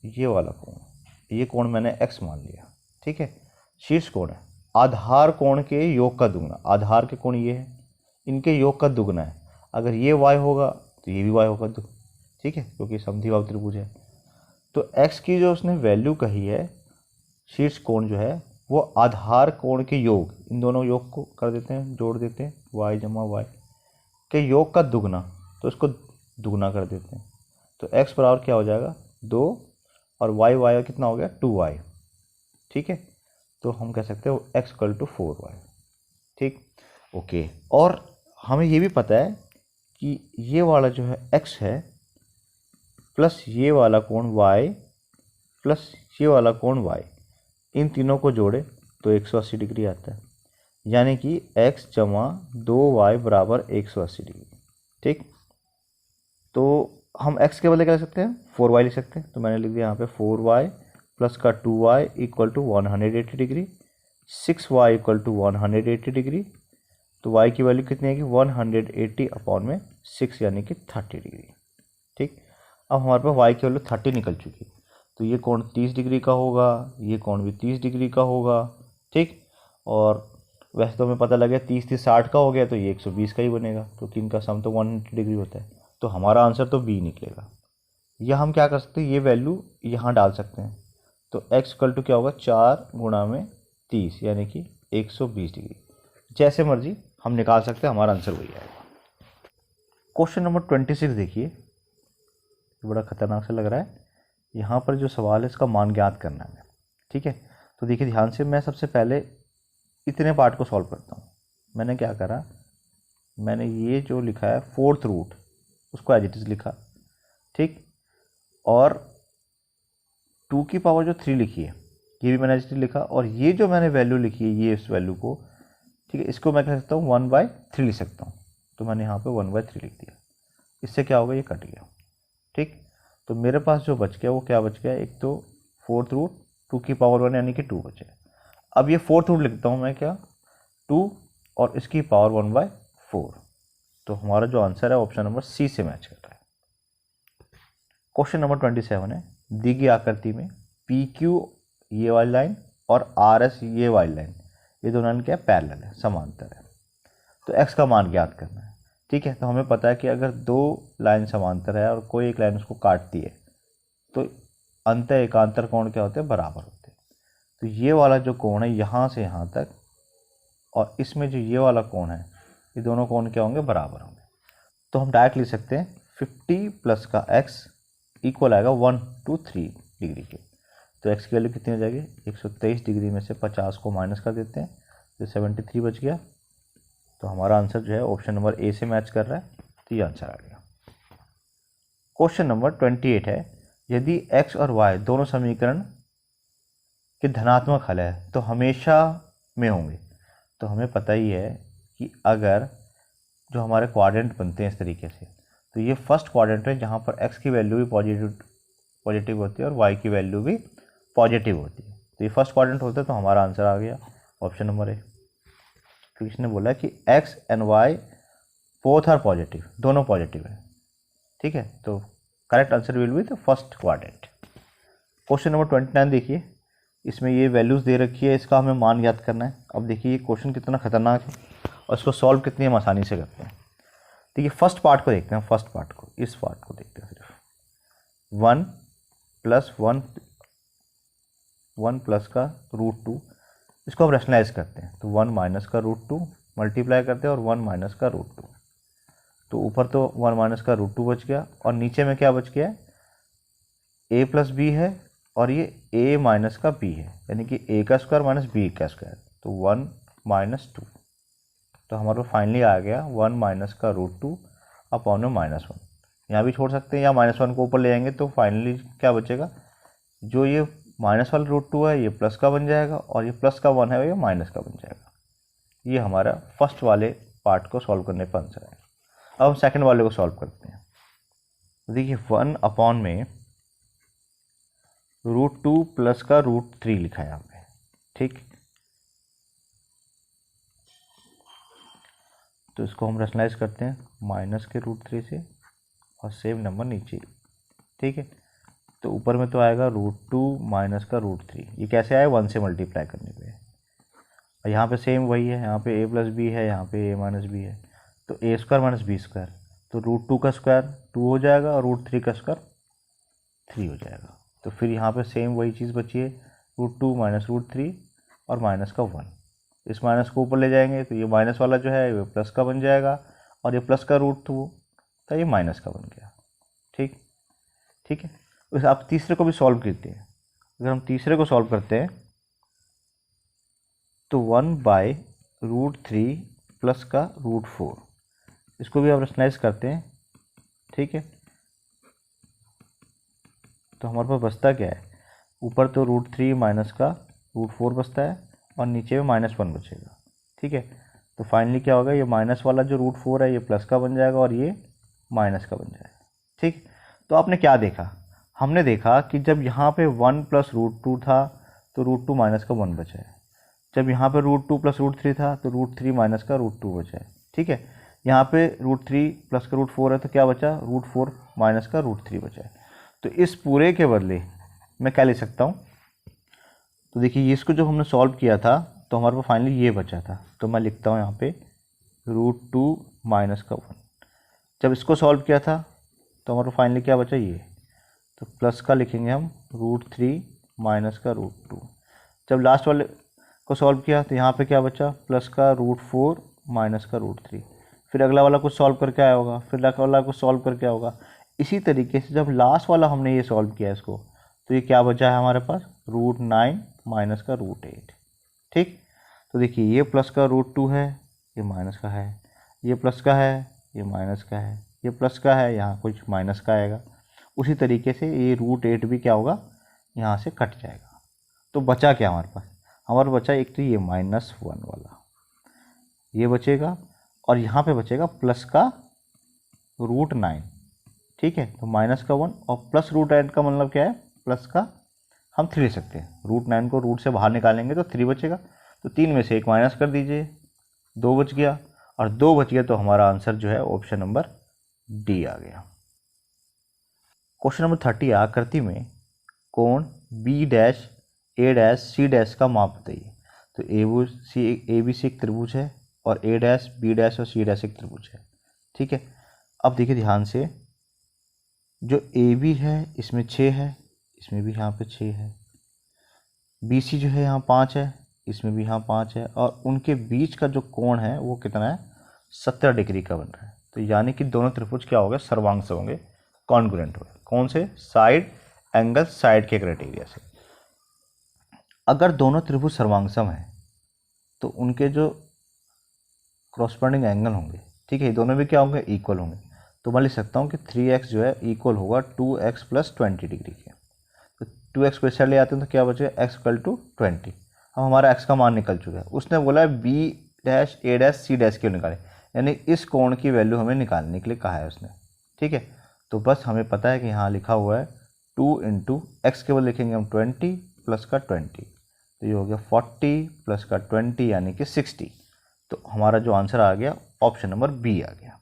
ये वाला कोण, ये कोण मैंने x मान लिया। ठीक है, शीर्ष कोण है, आधार कोण के योग का दुगना, आधार के कोण ये है, इनके योग का दुगना है। अगर ये y होगा तो ये भी y होगा, ठीक है, क्योंकि समद्विबाहु त्रिभुज है। तो x की जो उसने वैल्यू कही है, शीर्ष कोण जो है वो आधार कोण के योग, इन दोनों योग को कर देते हैं, जोड़ देते हैं, y जमा y के योग का दुगना, तो इसको दुगना कर देते हैं, तो x बराबर क्या हो जाएगा 2, और y कितना हो गया 2y। ठीक है, तो हम कह सकते हो x इक्वल टू 4y। ठीक, ओके, और हमें ये भी पता है कि ये वाला जो है x है प्लस ये वाला कोण y प्लस ये वाला कोण y, इन तीनों को जोड़े तो 180 डिग्री आता है, यानी कि x जमा 2y बराबर 180 डिग्री। ठीक, तो हम x के बदले क्या लिख सकते हैं, 4y लिख सकते हैं, तो मैंने लिख दिया यहाँ पे 4y प्लस का 2y equal to 180 degree, 6y equal to 180 degree, तो y की वैल्यू कितनी है कि 180 अपॉन में 6 यानी कि 30 डिग्री। ठीक, अब हमारे पास y की वैल्यू 30 निकल चुकी है, तो ये कोण 30 डिग्री का होगा, ये कोण भी 30 डिग्री का होगा। ठीक, और वैसे तो हमें पता लग गया 30 30 60 का हो गया, तो ये 120 का ही बनेगा, क्योंकि इनका सम तो 180 डिग्री होता है, तो हमारा आंसर तो बी निकलेगा। या हम क्या कर सकते हैं, ये वैल्यू यहाँ डाल सकते हैं, तो x इक्वल टू क्या होगा 4 गुणा में 30 यानी कि 120 डिग्री, जैसे मर्जी हम निकाल सकते हैं, हमारा आंसर वही आएगा। क्वेश्चन नंबर 26 देखिए, बड़ा खतरनाक सा लग रहा है। यहाँ पर जो सवाल है इसका मान ज्ञात करना है। ठीक है, तो देखिए ध्यान से, मैं सबसे पहले इतने पार्ट को सॉल्व करता हूँ। मैंने क्या करा, मैंने ये जो लिखा है 4th रूट उसको एज इट इज़ लिखा। ठीक, और 2 की पावर जो 3 लिखी है ये भी मैंने एज इट इज़ लिखा, और ये जो मैंने वैल्यू लिखी है, ये इस वैल्यू को, ठीक है, इसको मैं कह सकता हूँ 1/3 लिख सकता हूँ, तो मैंने यहाँ पे 1/3 लिख दिया। इससे क्या होगा, ये कट गया। ठीक, तो मेरे पास जो बच गया वो क्या बच गया, एक तो 4th रूट 2 की पावर 1 यानी कि 2 बचे। अब ये 4th रूट लिखता हूँ मैं क्या, 2 और इसकी पावर 1/4, तो हमारा जो आंसर है ऑप्शन नंबर सी से मैच कर रहा है। क्वेश्चन नंबर 27 है, दी गई आकृति में PQ ये वाली लाइन और RS ये वाली लाइन, ये दोनों लाइन क्या है, पैरेलल है, समांतर है, तो x का मान ज्ञात करना है। ठीक है, तो हमें पता है कि अगर 2 लाइन समांतर है और कोई एक लाइन उसको काटती है तो अंत एकांतर कोण क्या होते हैं, बराबर होते हैं। तो ये वाला जो कोण है यहाँ से यहाँ तक, और इसमें जो ये वाला कोण है, ये दोनों कोण क्या होंगे, बराबर होंगे। तो हम डायरेक्ट लिख सकते हैं 50 प्लस का x इक्वल आएगा 1 to 3, डिग्री के। तो एक्स की वैल्यू कितनी हो जाएगी, 123 डिग्री में से 50 को माइनस कर देते हैं तो 73 बच गया। तो हमारा आंसर जो है ऑप्शन नंबर ए से मैच कर रहा है, तो ये आंसर आ गया। क्वेश्चन नंबर 28 है, यदि एक्स और वाई दोनों समीकरण के धनात्मक हल है तो हमेशा में होंगे। तो हमें पता ही है कि अगर जो हमारे क्वाड्रेंट बनते हैं इस तरीके से, तो ये फर्स्ट क्वाड्रेंट है जहाँ पर एक्स की वैल्यू भी पॉजिटिव होती है और वाई की वैल्यू भी पॉजिटिव होती है। तो ये फर्स्ट क्वाड्रेंट होता है, तो हमारा आंसर आ गया ऑप्शन नंबर ए, क्योंकि इसने बोला कि x and y both are positive, दोनों पॉजिटिव है। ठीक है, तो correct answer will be the first quadrant. Question number 29 देखिए, इसमें ये वैल्यूज़ दे रखी है, इसका हमें मान याद करना है। अब देखिए ये क्वेश्चन कितना खतरनाक है और इसको सॉल्व कितनी हम आसानी से करते हैं। देखिए फर्स्ट पार्ट को देखते हैं, फर्स्ट पार्ट को, इस पार्ट को देखते हैं सिर्फ। 1 प्लस का √2, इसको हम रैशनलाइज करते हैं तो 1 माइनस का √2 मल्टीप्लाई करते हैं और 1 माइनस का √2। तो ऊपर तो 1 माइनस का √2 बच गया और नीचे में क्या बच गया है, a प्लस बी है और ये a माइनस का b है, यानी कि a का स्क्वायर माइनस b का स्क्वायर, तो 1 माइनस 2। तो हमारे पास फाइनली आ गया 1 माइनस का √2 अपॉन में -1। यहाँ भी छोड़ सकते हैं या -1 को ऊपर ले जाएंगे तो फाइनली क्या बचेगा, जो ये माइनस वाला √2 है ये प्लस का बन जाएगा और ये प्लस का 1 है ये माइनस का बन जाएगा। ये हमारा फर्स्ट वाले पार्ट को सॉल्व करने पर आंसर है। अब हम सेकंड वाले को सॉल्व करते हैं। देखिए 1 अपॉन में √2 प्लस का √3 लिखा है यहाँ पे। ठीक, तो इसको हम रैशनलाइज करते हैं माइनस के √3 से और सेम नंबर नीचे। ठीक है, तो ऊपर में तो आएगा √2 माइनस का √3, ये कैसे आया, 1 से मल्टीप्लाई करने पे। और यहाँ पे सेम वही है, यहाँ पे a प्लस बी है, यहाँ पे a माइनस बी है, तो a square minus B square, तो √2 का स्क्वायर 2 हो जाएगा और √3 का स्क्वायर 3 हो जाएगा। तो फिर यहाँ पे सेम वही चीज़ बची है, √2 माइनस √3 और माइनस का 1। इस माइनस को ऊपर ले जाएंगे तो ये माइनस वाला जो है वो प्लस का बन जाएगा और ये प्लस का √2 तो ये माइनस का बन गया। ठीक, ठीक है, उस आप तीसरे को भी सॉल्व करते हैं। अगर हम तीसरे को सॉल्व करते हैं तो 1/√3 प्लस का √4, इसको भी आप रैशनलाइज करते हैं। ठीक है, तो हमारे पास बचता क्या है, ऊपर तो √3 माइनस का √4 बचता है और नीचे में -1 बचेगा। ठीक है, तो फाइनली क्या होगा, ये माइनस वाला जो √4 है ये प्लस का बन जाएगा और ये माइनस का बन जाएगा। ठीक, तो आपने क्या देखा, हमने देखा कि जब यहाँ पे 1 प्लस √2 था तो √2 माइनस का 1 बचा है। जब यहाँ पे √2 प्लस √3 था तो √3 माइनस का √2 बचा है। ठीक है, यहाँ पे √3 प्लस का √4 है तो क्या बचा, √4 माइनस का √3 बचा है। तो इस पूरे के बदले मैं क्या ले सकता हूँ, तो देखिए इसको जब हमने सॉल्व किया था तो हमारे पास फाइनली ये बचा था, तो मैं लिखता हूँ यहाँ पे √2 माइनस का 1। जब इसको सॉल्व किया था तो हमारे पास फाइनली क्या बचा, ये, तो प्लस का लिखेंगे हम √3 माइनस का √2। जब लास्ट वाले को सॉल्व किया तो यहाँ पे क्या बचा, प्लस का √4 माइनस का √3। फिर अगला वाला कुछ सॉल्व करके आया होगा, फिर अगला वाला कुछ सॉल्व करके आया होगा। इसी तरीके से जब लास्ट वाला हमने ये सॉल्व किया इसको, तो ये क्या बचा है हमारे पास, √9 माइनस का √8। ठीक, तो देखिए ये प्लस का √2 है, ये माइनस का है, ये प्लस का है, ये माइनस का है, ये प्लस का है, यहाँ कुछ माइनस का आएगा। उसी तरीके से ये √8 भी क्या होगा, यहाँ से कट जाएगा। तो बचा क्या हमारे पास, हमारा बचा एक तो ये -1 वाला, ये बचेगा और यहाँ पे बचेगा प्लस का √9। ठीक है, तो माइनस का 1 और प्लस √8 का मतलब क्या है, प्लस का हम 3 ले सकते हैं। √9 को रूट से बाहर निकालेंगे तो 3 बचेगा, तो 3 में से 1 माइनस कर दीजिए, 2 बच गया और 2 बच गया, तो हमारा आंसर जो है ऑप्शन नंबर डी आ गया। क्वेश्चन नंबर 30, आकृति में कोण B', A', C' का माप बताइए। तो ABC एक त्रिभुज है और A', B' और C' एक त्रिभुज है। ठीक है, अब देखिए ध्यान से, जो AB है इसमें 6 है, इसमें भी यहाँ पे 6 है, BC जो है यहाँ 5 है, इसमें भी यहाँ 5 है, और उनके बीच का जो कोण है वो कितना है, 70 डिग्री का बन रहा है। तो यानी कि दोनों त्रिभुज क्या हो गए, सर्वांश होंगे, कॉन्ग्रुएंट होंगे। कौन से, साइड एंगल साइड के क्राइटेरिया से। अगर दोनों त्रिभुज सर्वांगसम हैं तो उनके जो क्रॉसपॉन्डिंग एंगल होंगे, ठीक है, ये दोनों भी क्या होंगे, इक्वल होंगे। तो मैं लिख सकता हूँ कि 3x जो है इक्वल होगा 2x + 20 डिग्री के। तो 2x को इस साइड ले आते हैं तो क्या बचेगा, x = 20। अब हमारा x का मान निकल चुका है। उसने बोला है B', A', C' क्यों निकालें, यानी इस कोण की वैल्यू हमें निकालने के लिए कहा है उसने, ठीक है। तो बस हमें पता है कि यहाँ लिखा हुआ है 2 × x केवल लिखेंगे हम 20 + का 20, तो ये हो गया 40 + का 20 यानी कि 60। तो हमारा जो आंसर आ गया ऑप्शन नंबर बी आ गया।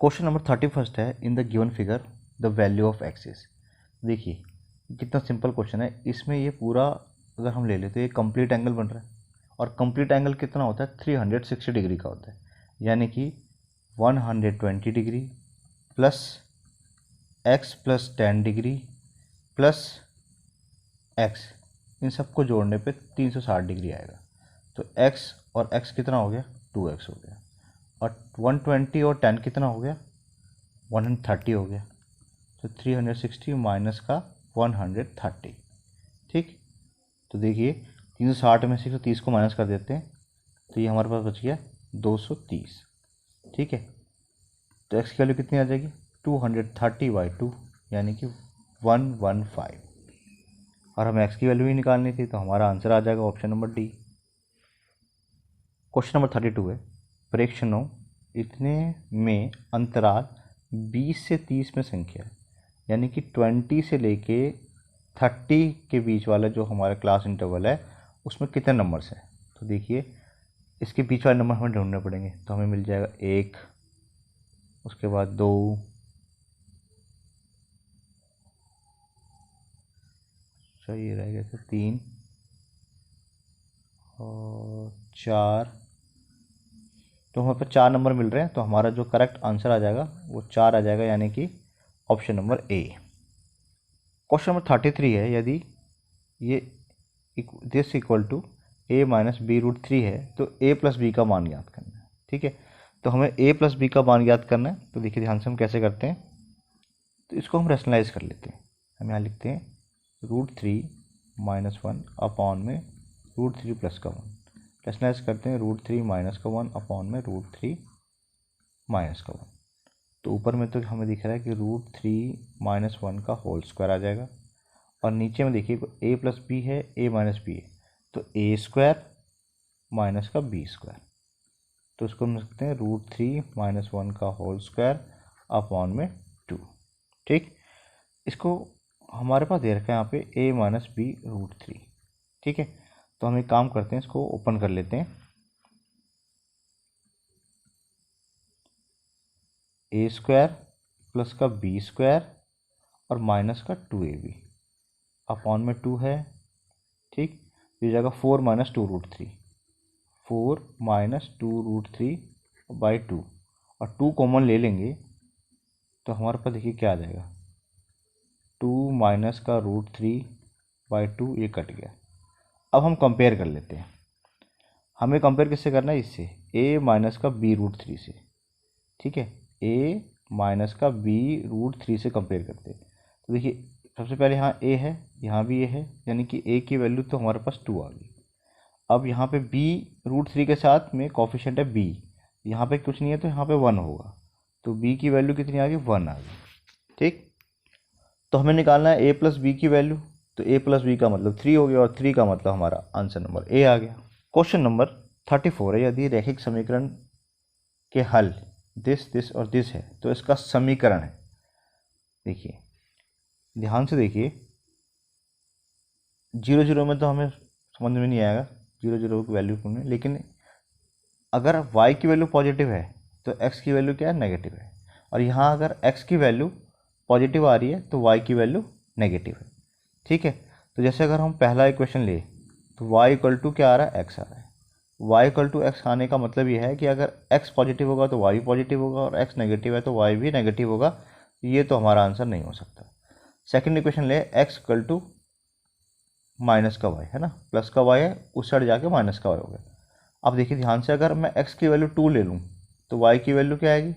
क्वेश्चन नंबर 31 है, in the given figure the value of x is. देखिए कितना सिंपल क्वेश्चन है। इसमें ये पूरा अगर हम ले लें तो ये कंप्लीट एंगल बन रहा है, और कंप्लीट एंगल कितना होता है, 360 डिग्री का होता है, यानी कि 120 degree plus x + 10 degree plus x, इन सबको जोड़ने पे 360 डिग्री आएगा। तो x और x कितना हो गया, 2x हो गया, और 120 और 10 कितना हो गया, 130 हो गया। तो 360 माइनस का 130, ठीक। तो देखिए 360 में से 130 को माइनस कर देते हैं तो ये हमारे पास बच गया 230, ठीक है। तो x की वैल्यू कितनी आ जाएगी, 230/2 यानी कि 115, और हमें x की वैल्यू ही निकालनी थी, तो हमारा आंसर आ जाएगा option number D. Question number 32 है, प्रेक्षणों इतने में अंतराल 20 से 30 में संख्या है, यानी कि 20 से लेके 30 के बीच वाला जो हमारा क्लास इंटरवल है उसमें कितने नंबर्स हैं। तो देखिए इसके बीच वाले नंबर हमें ढूंढने पड़ेंगे। तो हमें मिल जाएगा 1, उसके बाद 2, ये रह गया था 3 और 4। तो हमें पर 4 नंबर मिल रहे हैं, तो हमारा जो करेक्ट आंसर आ जाएगा वो 4 आ जाएगा, यानी कि option number A. Question number 33 है, यदि ये this equal to a - b√3 है तो a + b का मान ज्ञात करना है, ठीक है। तो हमें a + b का मान ज्ञात करना है। तो देखिए ध्यान से हम कैसे करते हैं, तो इसको हम रैशनलाइज कर लेते हैं। हम यहाँ लिखते हैं √3 - 1 अपॉन में √3 + का 1, रैशनलाइज करते हैं √3 - का 1 अपॉन में √3 - का 1। तो ऊपर में तो हमें दिख रहा है कि √3 - 1 का होल स्क्वायर आ जाएगा, और नीचे में देखिए a + b है, a - b है, तो a² माइनस का b²। तो इसको हम लिखते हैं √3 - 1 का होल स्क्वायर अपॉन में 2, ठीक। इसको हमारे पास दे रखा है यहाँ पे a - b√3, ठीक है। तो हम एक काम करते हैं, इसको ओपन कर लेते हैं। a² प्लस का b² और माइनस का 2ab अपॉन में 2 है, ठीक। ये जाएगा 4 - 2√3, 4 - 2√3/2, और 2 कॉमन ले लेंगे तो हमारे पास देखिए क्या आ जाएगा, 2 माइनस का √3/2, ये कट गया। अब हम कंपेयर कर लेते हैं। हमें कंपेयर किससे करना है, इससे a माइनस का b√3 से, ठीक है। a माइनस का b√3 से कंपेयर करते हैं। तो देखिए सबसे पहले यहाँ a है, यहाँ भी a है, यानी कि a की वैल्यू तो हमारे पास 2 आ गई। अब यहाँ पे b√3 के साथ में कोफिशिएंट है b, यहाँ पे कुछ नहीं है तो यहाँ पे 1 होगा, तो b की वैल्यू कितनी आ गई, 1 आ गई, ठीक। तो हमें निकालना है a + b की वैल्यू, तो a + b का मतलब 3 हो गया, और 3 का मतलब हमारा आंसर नंबर ए आ गया। क्वेश्चन नंबर 34 है, यदि रैखिक समीकरण के हल दिस और दिस है तो इसका समीकरण है। देखिए ध्यान से देखिए, 0 0 में तो हमें समझ में नहीं आएगा 0 0 की वैल्यू में, लेकिन अगर y की वैल्यू पॉजिटिव है तो x की वैल्यू क्या है, नेगेटिव है, और यहाँ अगर x की वैल्यू पॉजिटिव आ रही है तो y की वैल्यू नेगेटिव है, ठीक है। तो जैसे अगर हम पहला इक्वेशन ले तो y = क्या आ रहा है, x आ रहा है। y = x आने का मतलब ये है कि अगर x पॉजिटिव होगा तो y पॉजिटिव होगा, और x नेगेटिव है तो y भी नेगेटिव होगा। ये तो हमारा आंसर नहीं हो सकता। सेकंड इक्वेशन ले, x = माइनस का y है ना, प्लस का y है, उस साइड जाके माइनस का y हो गया। अब देखिए ध्यान से, अगर मैं x की वैल्यू 2 ले लूँ तो y की वैल्यू क्या आएगी,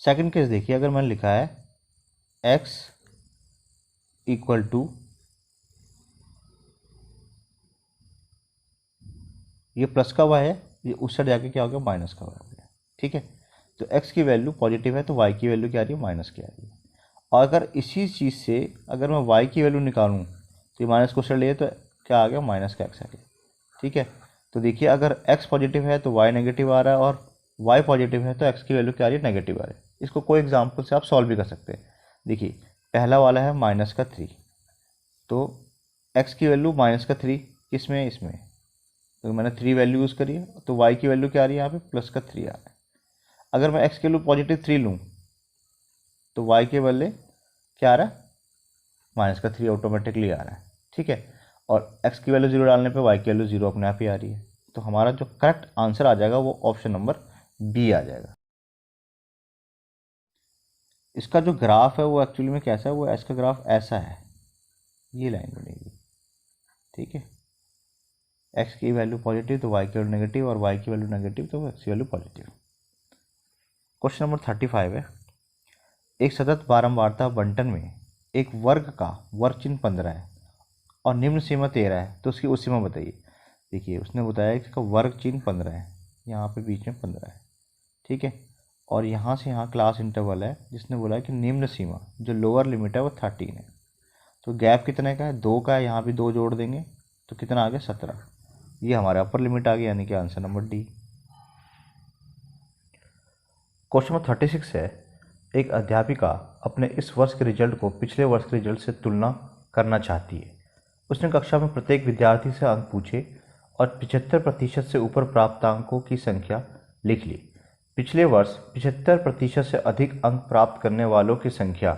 सेकंड केस देखिए, अगर मैंने लिखा है x इक्वल टू, ये प्लस का y है, ये उस साइड जाके क्या हो गया, माइनस का y हो गया। ठीक है, तो x की वैल्यू पॉजिटिव है तो y की वैल्यू क्या आ रही है, माइनस की आ रही है। और अगर इसी चीज़ से अगर मैं y की वैल्यू निकालूँ तो ये माइनस को साइड लिए तो क्या आ गया, माइनस का x आ गया। ठीक है, तो देखिए अगर x पॉजिटिव है तो y नेगेटिव आ रहा है, और y पॉजिटिव है तो x की वैल्यू क्या आ रही है, नेगेटिव आ रही है। इसको कोई एग्जाम्पल से आप सॉल्व भी कर सकते हैं। देखिए पहला वाला है माइनस का 3, तो x की वैल्यू माइनस का 3 किस में है, इसमें। तो मैंने 3 वैल्यू यूज़ करी है, तो y की वैल्यू क्या आ रही है यहाँ पे, प्लस का 3 आ रहा है। अगर मैं x की वैल्यू पॉजिटिव 3 लूँ तो y के बदले क्या आ रहा है, माइनस का 3 ऑटोमेटिकली आ रहा है। ठीक है, और x की वैल्यू 0 डालने पे y की वैल्यू 0 अपने आप ही आ रही है। तो हमारा जो करेक्ट आंसर आ जाएगा वो ऑप्शन नंबर बी आ जाएगा। इसका जो ग्राफ है वो एक्चुअली में कैसा है, वो x का ग्राफ ऐसा है, ये लाइन बनेगी। ठीक है, x की वैल्यू पॉजिटिव तो y की वैल्यू नेगेटिव, और y की वैल्यू नेगेटिव तो x की वैल्यू पॉजिटिव। क्वेश्चन नंबर 35 है, एक सतत बारंबारता बंटन में एक वर्ग का वर्ग चिन्ह 15 है और निम्न सीमा 13 है, तो उसकी उस सीमा बताइए। देखिए उसने बताया कि इसका वर्ग चिन्ह 15 है, यहाँ पे बीच में 15 है। ठीक है, और यहाँ से यहाँ क्लास इंटरवल है, जिसने बोला है कि निम्न सीमा जो लोअर लिमिट है वो 13 है। तो गैप कितने का है, 2 का है, यहाँ भी 2 जोड़ देंगे तो कितना आ गया, 17। ये हमारा अपर लिमिट आ गया, यानी कि answer number D. Question number 36 है, एक अध्यापिका अपने इस वर्ष के रिजल्ट को पिछले वर्ष के रिजल्ट से तुलना करना चाहती है। उसने कक्षा में प्रत्येक विद्यार्थी से अंक पूछे और 75% से ऊपर प्राप्त अंकों की संख्या लिख ली। पिछले वर्ष 75% से अधिक अंक प्राप्त करने वालों की संख्या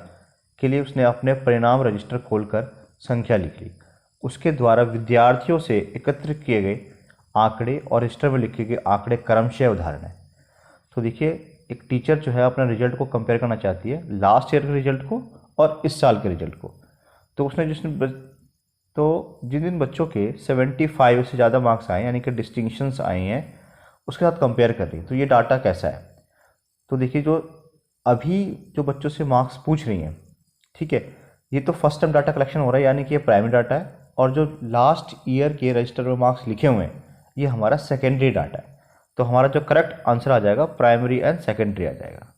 के लिए उसने अपने परिणाम रजिस्टर खोलकर संख्या लिख ली। उसके द्वारा विद्यार्थियों से एकत्र किए गए आंकड़े और रजिस्टर में लिखे गए आंकड़े क्रमशः उदाहरण है। तो देखिए एक टीचर जो है अपना रिजल्ट को कंपेयर करना चाहती है, लास्ट ईयर के रिजल्ट को और इस साल के रिजल्ट को। तो उसने जिन जिन बच्चों के 75 से ज़्यादा मार्क्स आए, यानी कि डिस्टिंक्शंस आए हैं, उसके साथ कंपेयर कर रही है। तो ये डाटा कैसा है, तो देखिए जो अभी जो बच्चों से मार्क्स पूछ रही हैं, ठीक है, ये तो फर्स्ट टाइम डाटा कलेक्शन हो रहा है, यानी कि ये प्राइमरी डाटा है। और जो लास्ट ईयर के रजिस्टर में मार्क्स लिखे हुए हैं, ये हमारा सेकेंडरी डाटा है। तो हमारा जो करेक्ट आंसर आ जाएगा प्राइमरी एंड सेकेंडरी आ जाएगा।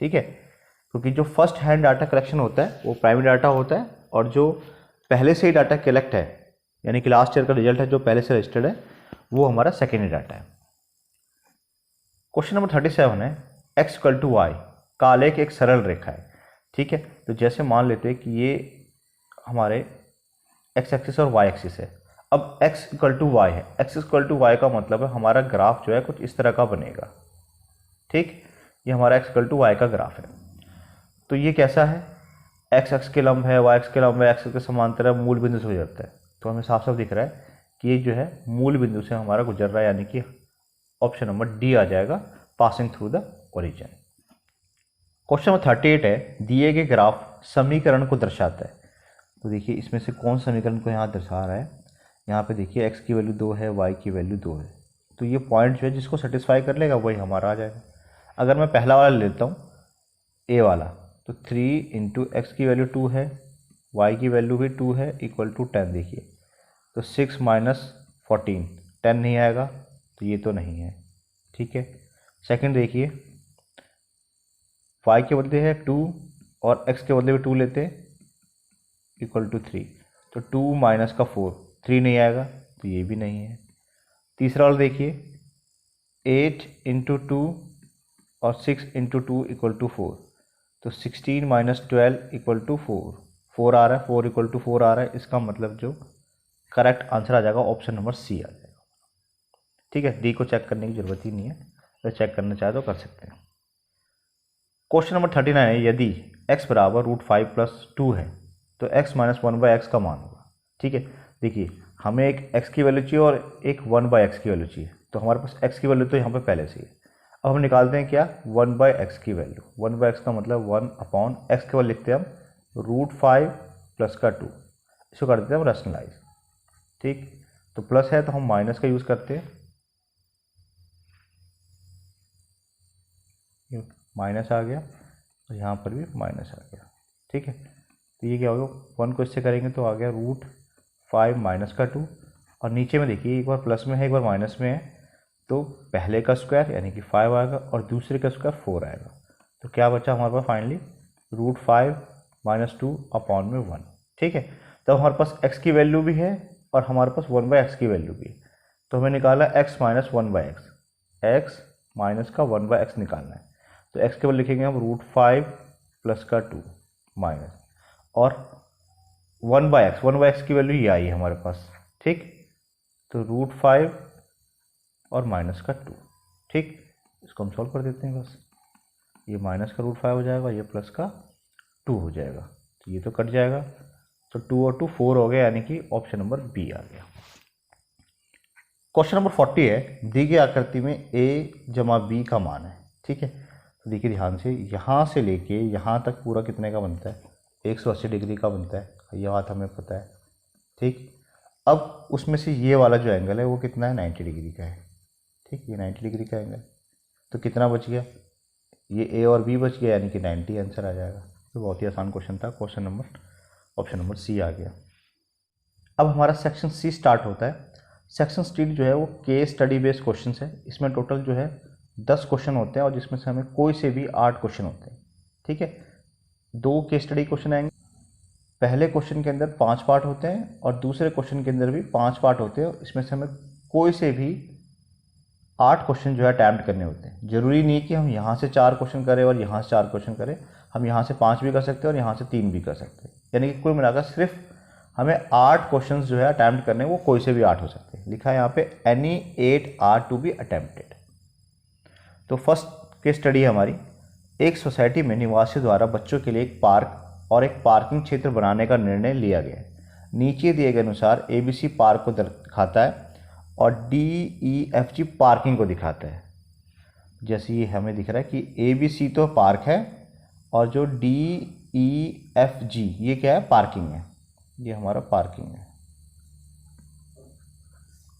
ठीक है, क्योंकि जो फर्स्ट हैंड डाटा कलेक्शन होता है वो प्राइमरी डाटा होता है, और जो पहले से ही डाटा कलेक्ट है, यानी कि लास्ट ईयर का रिजल्ट है जो पहले से रजिस्टर्ड है, वो हमारा सेकेंडरी डाटा है। क्वेश्चन नंबर 37 है, x इक्वल टू वाई का आलेख एक सरल रेखा है। ठीक है, तो जैसे मान लेते हैं कि ये हमारे x एक्सिस और y एक्सिस है। अब x इक्वल टू वाई है, x इक्वल टू वाई का मतलब है हमारा ग्राफ जो है कुछ इस तरह का बनेगा। ठीक, ये हमारा x इक्वल टू वाई का ग्राफ है। तो ये कैसा है, x एक्स के लंब है, y एक्स के लंब है, x के समांतर है, मूल बिंदु से गुजरता है। तो हमें साफ साफ दिख रहा है कि ये जो है मूल बिंदु से हमारा गुजर रहा है, यानी कि ऑप्शन नंबर डी आ जाएगा, passing through the origin. Question number 38 है, दिए गए ग्राफ समीकरण को दर्शाता है। तो देखिए इसमें से कौन समीकरण को यहाँ दर्शा रहा है, यहाँ पे देखिए x की वैल्यू 2 है, y की वैल्यू 2 है। तो ये पॉइंट जो है जिसको सेटिस्फाई कर लेगा वही हमारा आ जाएगा। अगर मैं पहला वाला लेता हूँ ए वाला, तो 3 इंटू एक्स की वैल्यू 2 है, y की वैल्यू भी 2 है, इक्वल टू 10। देखिए तो 6 माइनस 14, 10 नहीं आएगा, तो ये तो नहीं है। ठीक है, सेकंड देखिए y के बदले है 2 और x के बदले भी 2 लेते हैं, इक्वल टू 3। तो 2 माइनस का 4, 3 नहीं आएगा, तो ये भी नहीं है। तीसरा वाला देखिए 8 इंटू 2 और 6 इंटू 2 इक्वल टू 4। तो 16 माइनस 12 इक्वल टू 4, 4 आ रहा है, 4 इक्वल टू 4 आ रहा है। इसका मतलब जो करेक्ट आंसर आ जाएगा ऑप्शन नंबर सी आ जाएगा। ठीक है, डी को चेक करने की जरूरत ही नहीं है, अगर चेक करना चाहे तो कर सकते हैं। क्वेश्चन नंबर 39 है, यदि x बराबर √5 प्लस 2 है तो x माइनस 1/x का मान होगा। ठीक है, देखिए हमें एक x की वैल्यू चाहिए और एक 1/x की वैल्यू चाहिए। तो हमारे पास x की वैल्यू तो यहाँ पे पहले से ही है। अब हम निकालते हैं क्या, 1/x की वैल्यू। 1/x का मतलब 1/x के बाद लिखते हैं हम √5 प्लस का 2, इसको कर देते हैं हम रैशनलाइज। ठीक, तो प्लस है तो हम माइनस का यूज़ करते हैं, माइनस आ गया, और यहाँ पर भी माइनस आ गया। ठीक है, तो ये क्या होगा, 1 को इससे करेंगे तो आ गया √5 माइनस का 2, और नीचे में देखिए एक बार प्लस में है एक बार माइनस में है, तो पहले का स्क्वायर यानी कि 5 आएगा और दूसरे का स्क्वायर 4 आएगा। तो क्या बचा हमारे पास फाइनली √5 माइनस 2 अपॉन में 1। ठीक है, तो हमारे पास x की वैल्यू भी है और हमारे पास 1/x की वैल्यू भी है। तो हमें निकाला x minus 1/x, x minus का 1/x निकालना है। तो x के बाद लिखेंगे हम √5 प्लस का 2 माइनस और 1/x की वैल्यू ये आई है हमारे पास। ठीक, तो √5 और माइनस का 2। ठीक, इसको हम सॉल्व कर देते हैं बस। ये माइनस का √5 हो जाएगा, ये प्लस का 2 हो जाएगा, तो ये तो कट जाएगा। तो 2 और 2 4 हो गया, यानी कि ऑप्शन नंबर बी आ गया। क्वेश्चन नंबर 40 है, दी गई आकृति में a जमा b का मान है। ठीक है, तो देखिए ध्यान से, यहाँ से लेके यहाँ तक पूरा कितने का बनता है, 180 डिग्री का बनता है, ये बात हमें पता है। ठीक, अब उसमें से ये वाला जो एंगल है वो कितना है, 90 डिग्री का है। ठीक, ये 90 डिग्री का एंगल, तो कितना बच गया, ये a और b बच गया, यानी कि 90 आंसर आ जाएगा। तो बहुत ही आसान क्वेश्चन था, ऑप्शन नंबर सी आ गया। अब हमारा सेक्शन सी स्टार्ट होता है। सेक्शन सी जो है वो केस स्टडी बेस्ड क्वेश्चन है। इसमें टोटल जो है 10 क्वेश्चन होते हैं और जिसमें से हमें कोई से भी 8 क्वेश्चन होते हैं। ठीक है, 2 केस स्टडी क्वेश्चन आएंगे। पहले क्वेश्चन के अंदर 5 पार्ट होते हैं और दूसरे क्वेश्चन के अंदर भी 5 पार्ट होते हैं। इसमें से हमें कोई से भी 8 क्वेश्चन जो है अटैम्प्ट करने होते हैं। जरूरी नहीं कि हम यहाँ से 4 क्वेश्चन करें और यहाँ से 4 क्वेश्चन करें, हम यहाँ से 5 भी कर सकते हैं और यहाँ से 3 भी कर सकते हैं। यानी कि कुल मिलाकर सिर्फ हमें 8 क्वेश्चंस जो है अटैम्प्ट करने, वो कोई से भी 8 हो सकते हैं। लिखा है यहाँ पे any 8 are to be attempted. तो फर्स्ट केस स्टडी है हमारी, एक सोसाइटी में निवासियों द्वारा बच्चों के लिए एक पार्क और एक पार्किंग क्षेत्र बनाने का निर्णय लिया गया है। नीचे दिए गए अनुसार ABC पार्क को दिखाता है और DEFG पार्किंग को दिखाता है। जैसे ये हमें दिख रहा है कि ABC तो पार्क है और जो DEFG ये क्या है, पार्किंग है। ये हमारा पार्किंग है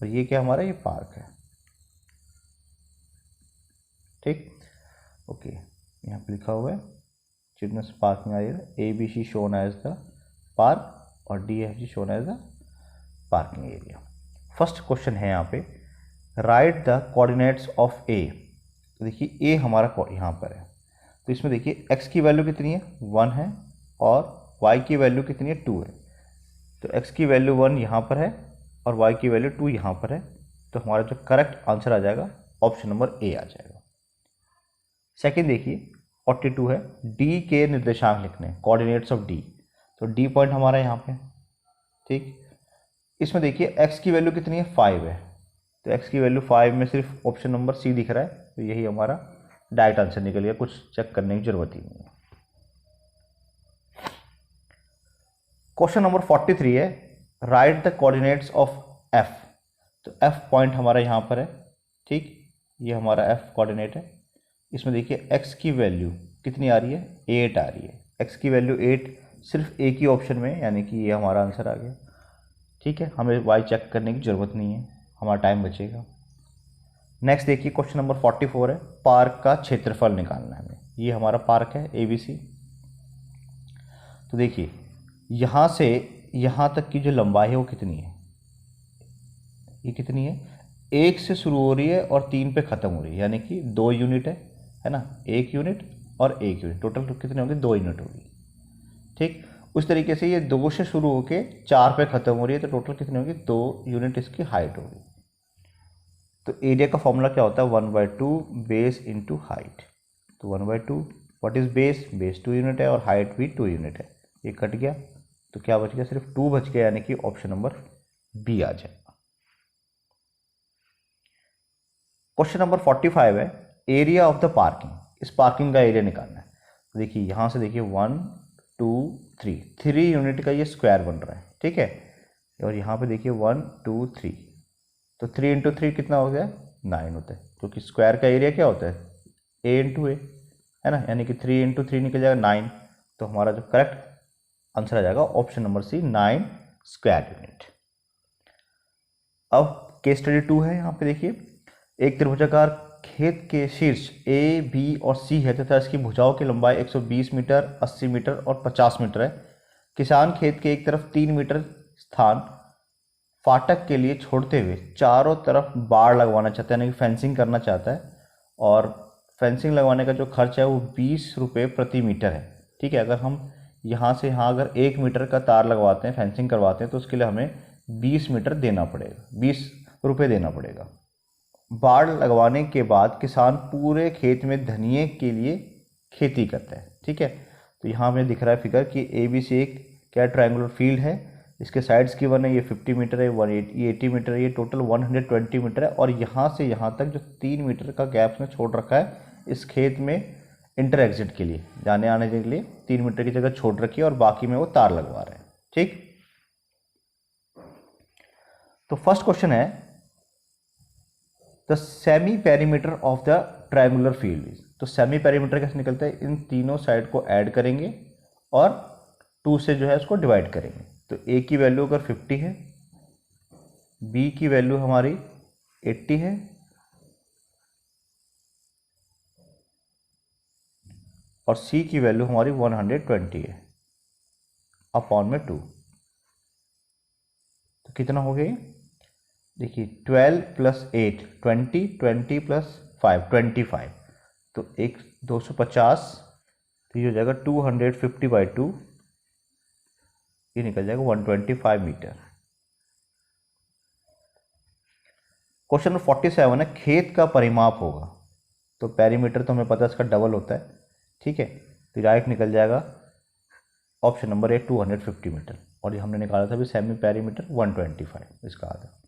और ये क्या हमारा, ये पार्क है। ठीक, ओके, यहाँ पे लिखा हुआ है children's parking area, ABC shown as the park और DEFG shown as the parking area. First question है यहाँ पे, write the coordinates of A। तो देखिए A हमारा यहाँ पर है, तो इसमें देखिए x की वैल्यू कितनी है, 1 है और y की वैल्यू कितनी है, 2 है। तो x की वैल्यू 1 यहाँ पर है और y की वैल्यू 2 यहाँ पर है। तो हमारा जो करेक्ट आंसर आ जाएगा ऑप्शन नंबर A आ जाएगा। सेकंड देखिए 42 है, D के निर्देशांक लिखने, कोऑर्डिनेट्स ऑफ D। तो D पॉइंट हमारा यहाँ पे। ठीक, इसमें देखिए x की वैल्यू कितनी है, 5 है। तो x की वैल्यू 5 में सिर्फ ऑप्शन नंबर C दिख रहा है, तो यही हमारा डायरेक्ट आंसर निकल गया, कुछ चेक करने की जरूरत ही नहीं है। क्वेश्चन नंबर 43 है, right the coordinates of F। तो F पॉइंट हमारा यहाँ पर है। ठीक, ये हमारा F कोऑर्डिनेट है। इसमें देखिए x की वैल्यू कितनी आ रही है, 8 आ रही है। x की वैल्यू 8 सिर्फ एक ही ऑप्शन में, यानी कि ये हमारा आंसर आ गया। ठीक है, हमें y चेक करने की ज़रूरत नहीं है, हमारा टाइम बचेगा। नेक्स्ट देखिए क्वेश्चन नंबर 44 है, पार्क का क्षेत्रफल निकालना है हमें। ये हमारा पार्क है ABC। तो देखिए यहाँ से यहाँ तक की जो लंबाई है वो कितनी है, ये कितनी है, 1 से शुरू हो रही है और 3 पे ख़त्म हो रही है, यानी कि 2 यूनिट है ना, 1 यूनिट और 1 यूनिट, टोटल कितने होंगे, 2 यूनिट होगी। ठीक, उस तरीके से ये 2 से शुरू होके 4 पे ख़त्म हो रही है, तो टोटल कितनी होगी, 2 यूनिट इसकी हाइट होगी। तो एरिया का फॉर्मूला क्या होता है, 1/2 बेस इंटू हाइट। तो 1/2 what is base, base 2 unit है और हाइट भी 2 यूनिट है। ये कट गया तो क्या बच गया, सिर्फ 2 बच गया, यानी कि ऑप्शन नंबर बी आ जाएगा। क्वेश्चन नंबर 45 है, एरिया ऑफ द पार्किंग। इस पार्किंग का एरिया निकालना है। तो देखिए यहाँ से देखिए 1 2 3 यूनिट का ये स्क्वायर बन रहा है। ठीक है, और यहाँ पे देखिए 1 2 3, तो 3 × 3 कितना हो गया, 9 होता है, क्योंकि स्क्वायर का एरिया क्या होता है, A × A है ना, यानी कि 3 × 3 निकल जाएगा 9। तो हमारा जो करेक्ट आंसर आ जाएगा option number C, 9 square unit. अब केस स्टडी 2 है। यहाँ पे देखिए एक त्रिभुजाकार खेत के शीर्ष ए, बी और सी है तथा इसकी भुजाओं की लंबाई 120 मीटर, 80 मीटर और 50 मीटर है। किसान खेत के एक तरफ 3 मीटर स्थान फाटक के लिए छोड़ते हुए चारों तरफ बाड़ लगवाना चाहता है, यानी कि फेंसिंग करना चाहता है, और फेंसिंग लगवाने का जो खर्च है वो 20 रुपये प्रति मीटर है। ठीक है, अगर हम यहाँ से यहाँ अगर 1 मीटर का तार लगवाते हैं, फेंसिंग करवाते हैं, तो उसके लिए हमें 20 मीटर देना पड़ेगा, 20 रुपये देना पड़ेगा। बाड़ लगवाने के बाद किसान पूरे खेत में धनिये के लिए खेती करता है। ठीक है, तो यहाँ हमें दिख रहा है फिगर कि ए बी सी एक क्या ट्रायंगुलर फील्ड है, इसके साइड्स की वन है, ये 50 मीटर है, 180 मीटर है, ये टोटल 120 मीटर है। और यहाँ से यहाँ तक जो 3 मीटर का गैप उसने छोड़ रखा है इस खेत में इंटर एग्जिट के लिए, जाने आने के लिए 3 मीटर की जगह छोड़ रखी है, और बाकी में वो तार लगवा रहे हैं। ठीक, तो फर्स्ट क्वेश्चन है the semi perimeter of the triangular field is. तो सेमी पेरीमीटर कैसे निकलता है, इन तीनों साइड को ऐड करेंगे और 2 से जो है उसको डिवाइड करेंगे। तो ए की वैल्यू अगर 50 है, बी की वैल्यू हमारी 80 है, और सी की वैल्यू हमारी 120 है अपॉन में 2। तो कितना हो गया, देखिए 12 प्लस 8 20, 20 प्लस 5 25, तो एक 250, तो ये हो जाएगा 250/2, ये निकल जाएगा 125 मीटर। क्वेश्चन नंबर 47 है खेत का परिमाप होगा। तो पेरीमीटर तो हमें पता है इसका डबल होता है। ठीक है, तो डायरेक्ट निकल जाएगा ऑप्शन नंबर ए 250 मीटर, और ये हमने निकाला था भी सेमी पेरीमीटर 125 इसका आधा।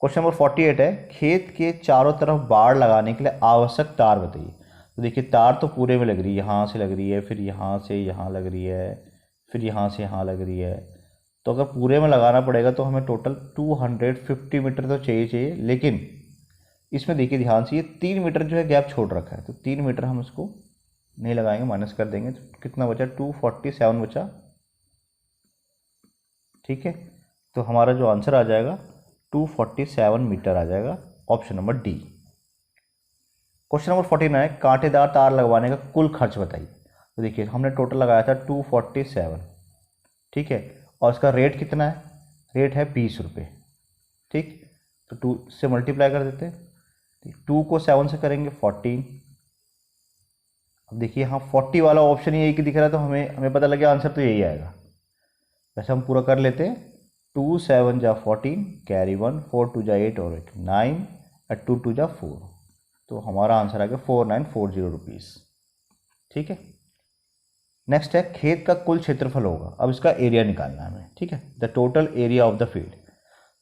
क्वेश्चन नंबर 48 है खेत के चारों तरफ बाड़ लगाने के लिए आवश्यक तार बताइए। तो देखिए तार तो पूरे में लग रही है, यहाँ से लग रही है, फिर यहाँ से यहाँ लग रही है, फिर यहाँ से यहाँ लग रही है। तो अगर पूरे में लगाना पड़ेगा तो हमें टोटल 250 मीटर तो चाहिए, लेकिन इसमें देखिए ध्यान से ये 3 मीटर जो है गैप छोड़ रखा है, तो 3 मीटर हम इसको नहीं लगाएंगे, माइनस कर देंगे, तो कितना बचा 247 बचा। ठीक है, तो हमारा जो आंसर आ जाएगा 247 मीटर आ जाएगा, option number D. Question number 49 है कांटेदार तार लगवाने का कुल खर्च बताइए। तो देखिए हमने टोटल लगाया था 247, ठीक है, और इसका रेट कितना है, रेट है 20 रुपये। ठीक, तो 2 से मल्टीप्लाई कर देते हैं, 2 को 7 से करेंगे 14। अब देखिए यहाँ 40 वाला ऑप्शन ही एक ही दिख रहा है, तो हमें पता लगे आंसर तो यही आएगा। वैसे हम पूरा कर लेते हैं, 2 7 जा 14, कैरी 1, 4 2 जा 8 और 8 9, और 2 2 जा 4, तो हमारा आंसर आ गया 4940 रुपीज़। ठीक है, नेक्स्ट है खेत का कुल क्षेत्रफल होगा। अब इसका एरिया निकालना है हमें। ठीक है, the total area of the field.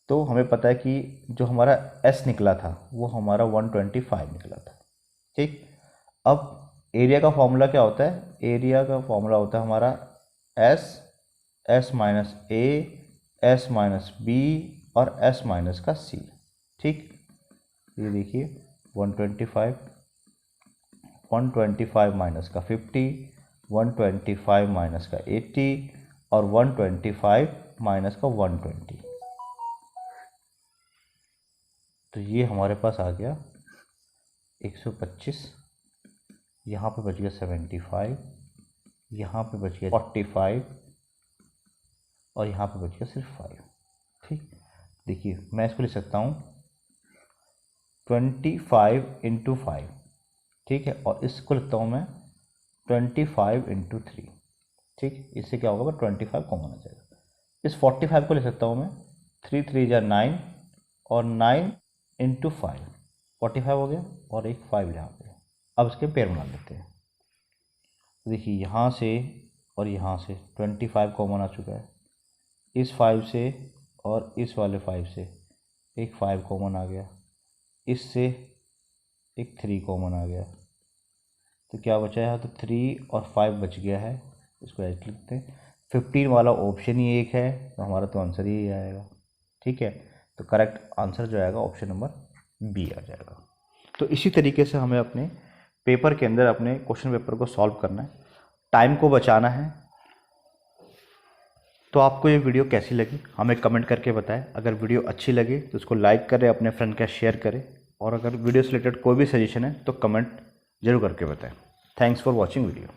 तो हमें पता है कि जो हमारा एस निकला था वो हमारा 125 निकला था। ठीक, अब एरिया का फॉर्मूला क्या होता है, एरिया का फॉर्मूला होता है हमारा एस माइनस ए, एस माइनस बी और एस माइनस का सी। ठीक, ये देखिए 125 माइनस का 50, 125 माइनस का 80 और 125 माइनस का 120, तो ये हमारे पास आ गया 125। यहाँ पे बच गया 75, यहाँ पे बच गया 45 और यहाँ पे बच गया सिर्फ 5। ठीक, देखिए मैं इसको लिख सकता हूँ 25 × 5। ठीक है, और इसको लिखता हूँ मैं 25 × 3। ठीक, इससे क्या होगा, 25 कॉमन आ जाएगा। इस 45 को लिख सकता हूँ मैं 3 3 जा 9 और 9 × 5, 45 हो गया, और एक 5 यहाँ पे। अब इसके पेयर बना लेते हैं। देखिए यहाँ से और यहाँ से 25 कॉमन आ चुका है, इस 5 से और इस वाले 5 से एक 5 कॉमन आ गया, इससे एक 3 कॉमन आ गया, तो क्या बचा है, तो 3 और 5 बच गया है। इसको ऐसे लिखते हैं, 15 वाला ऑप्शन ही एक है, तो हमारा तो आंसर ही आएगा। ठीक है, तो करेक्ट आंसर जो आएगा ऑप्शन नंबर बी आ जाएगा। तो इसी तरीके से हमें अपने पेपर के अंदर अपने क्वेश्चन पेपर को सॉल्व करना है, टाइम को बचाना है। तो आपको ये वीडियो कैसी लगी हमें कमेंट करके बताएं। अगर वीडियो अच्छी लगी तो उसको लाइक करें, अपने फ्रेंड का शेयर करें, और अगर वीडियो से रिलेटेड कोई भी सजेशन है तो कमेंट जरूर करके बताएं। Thanks for watching video.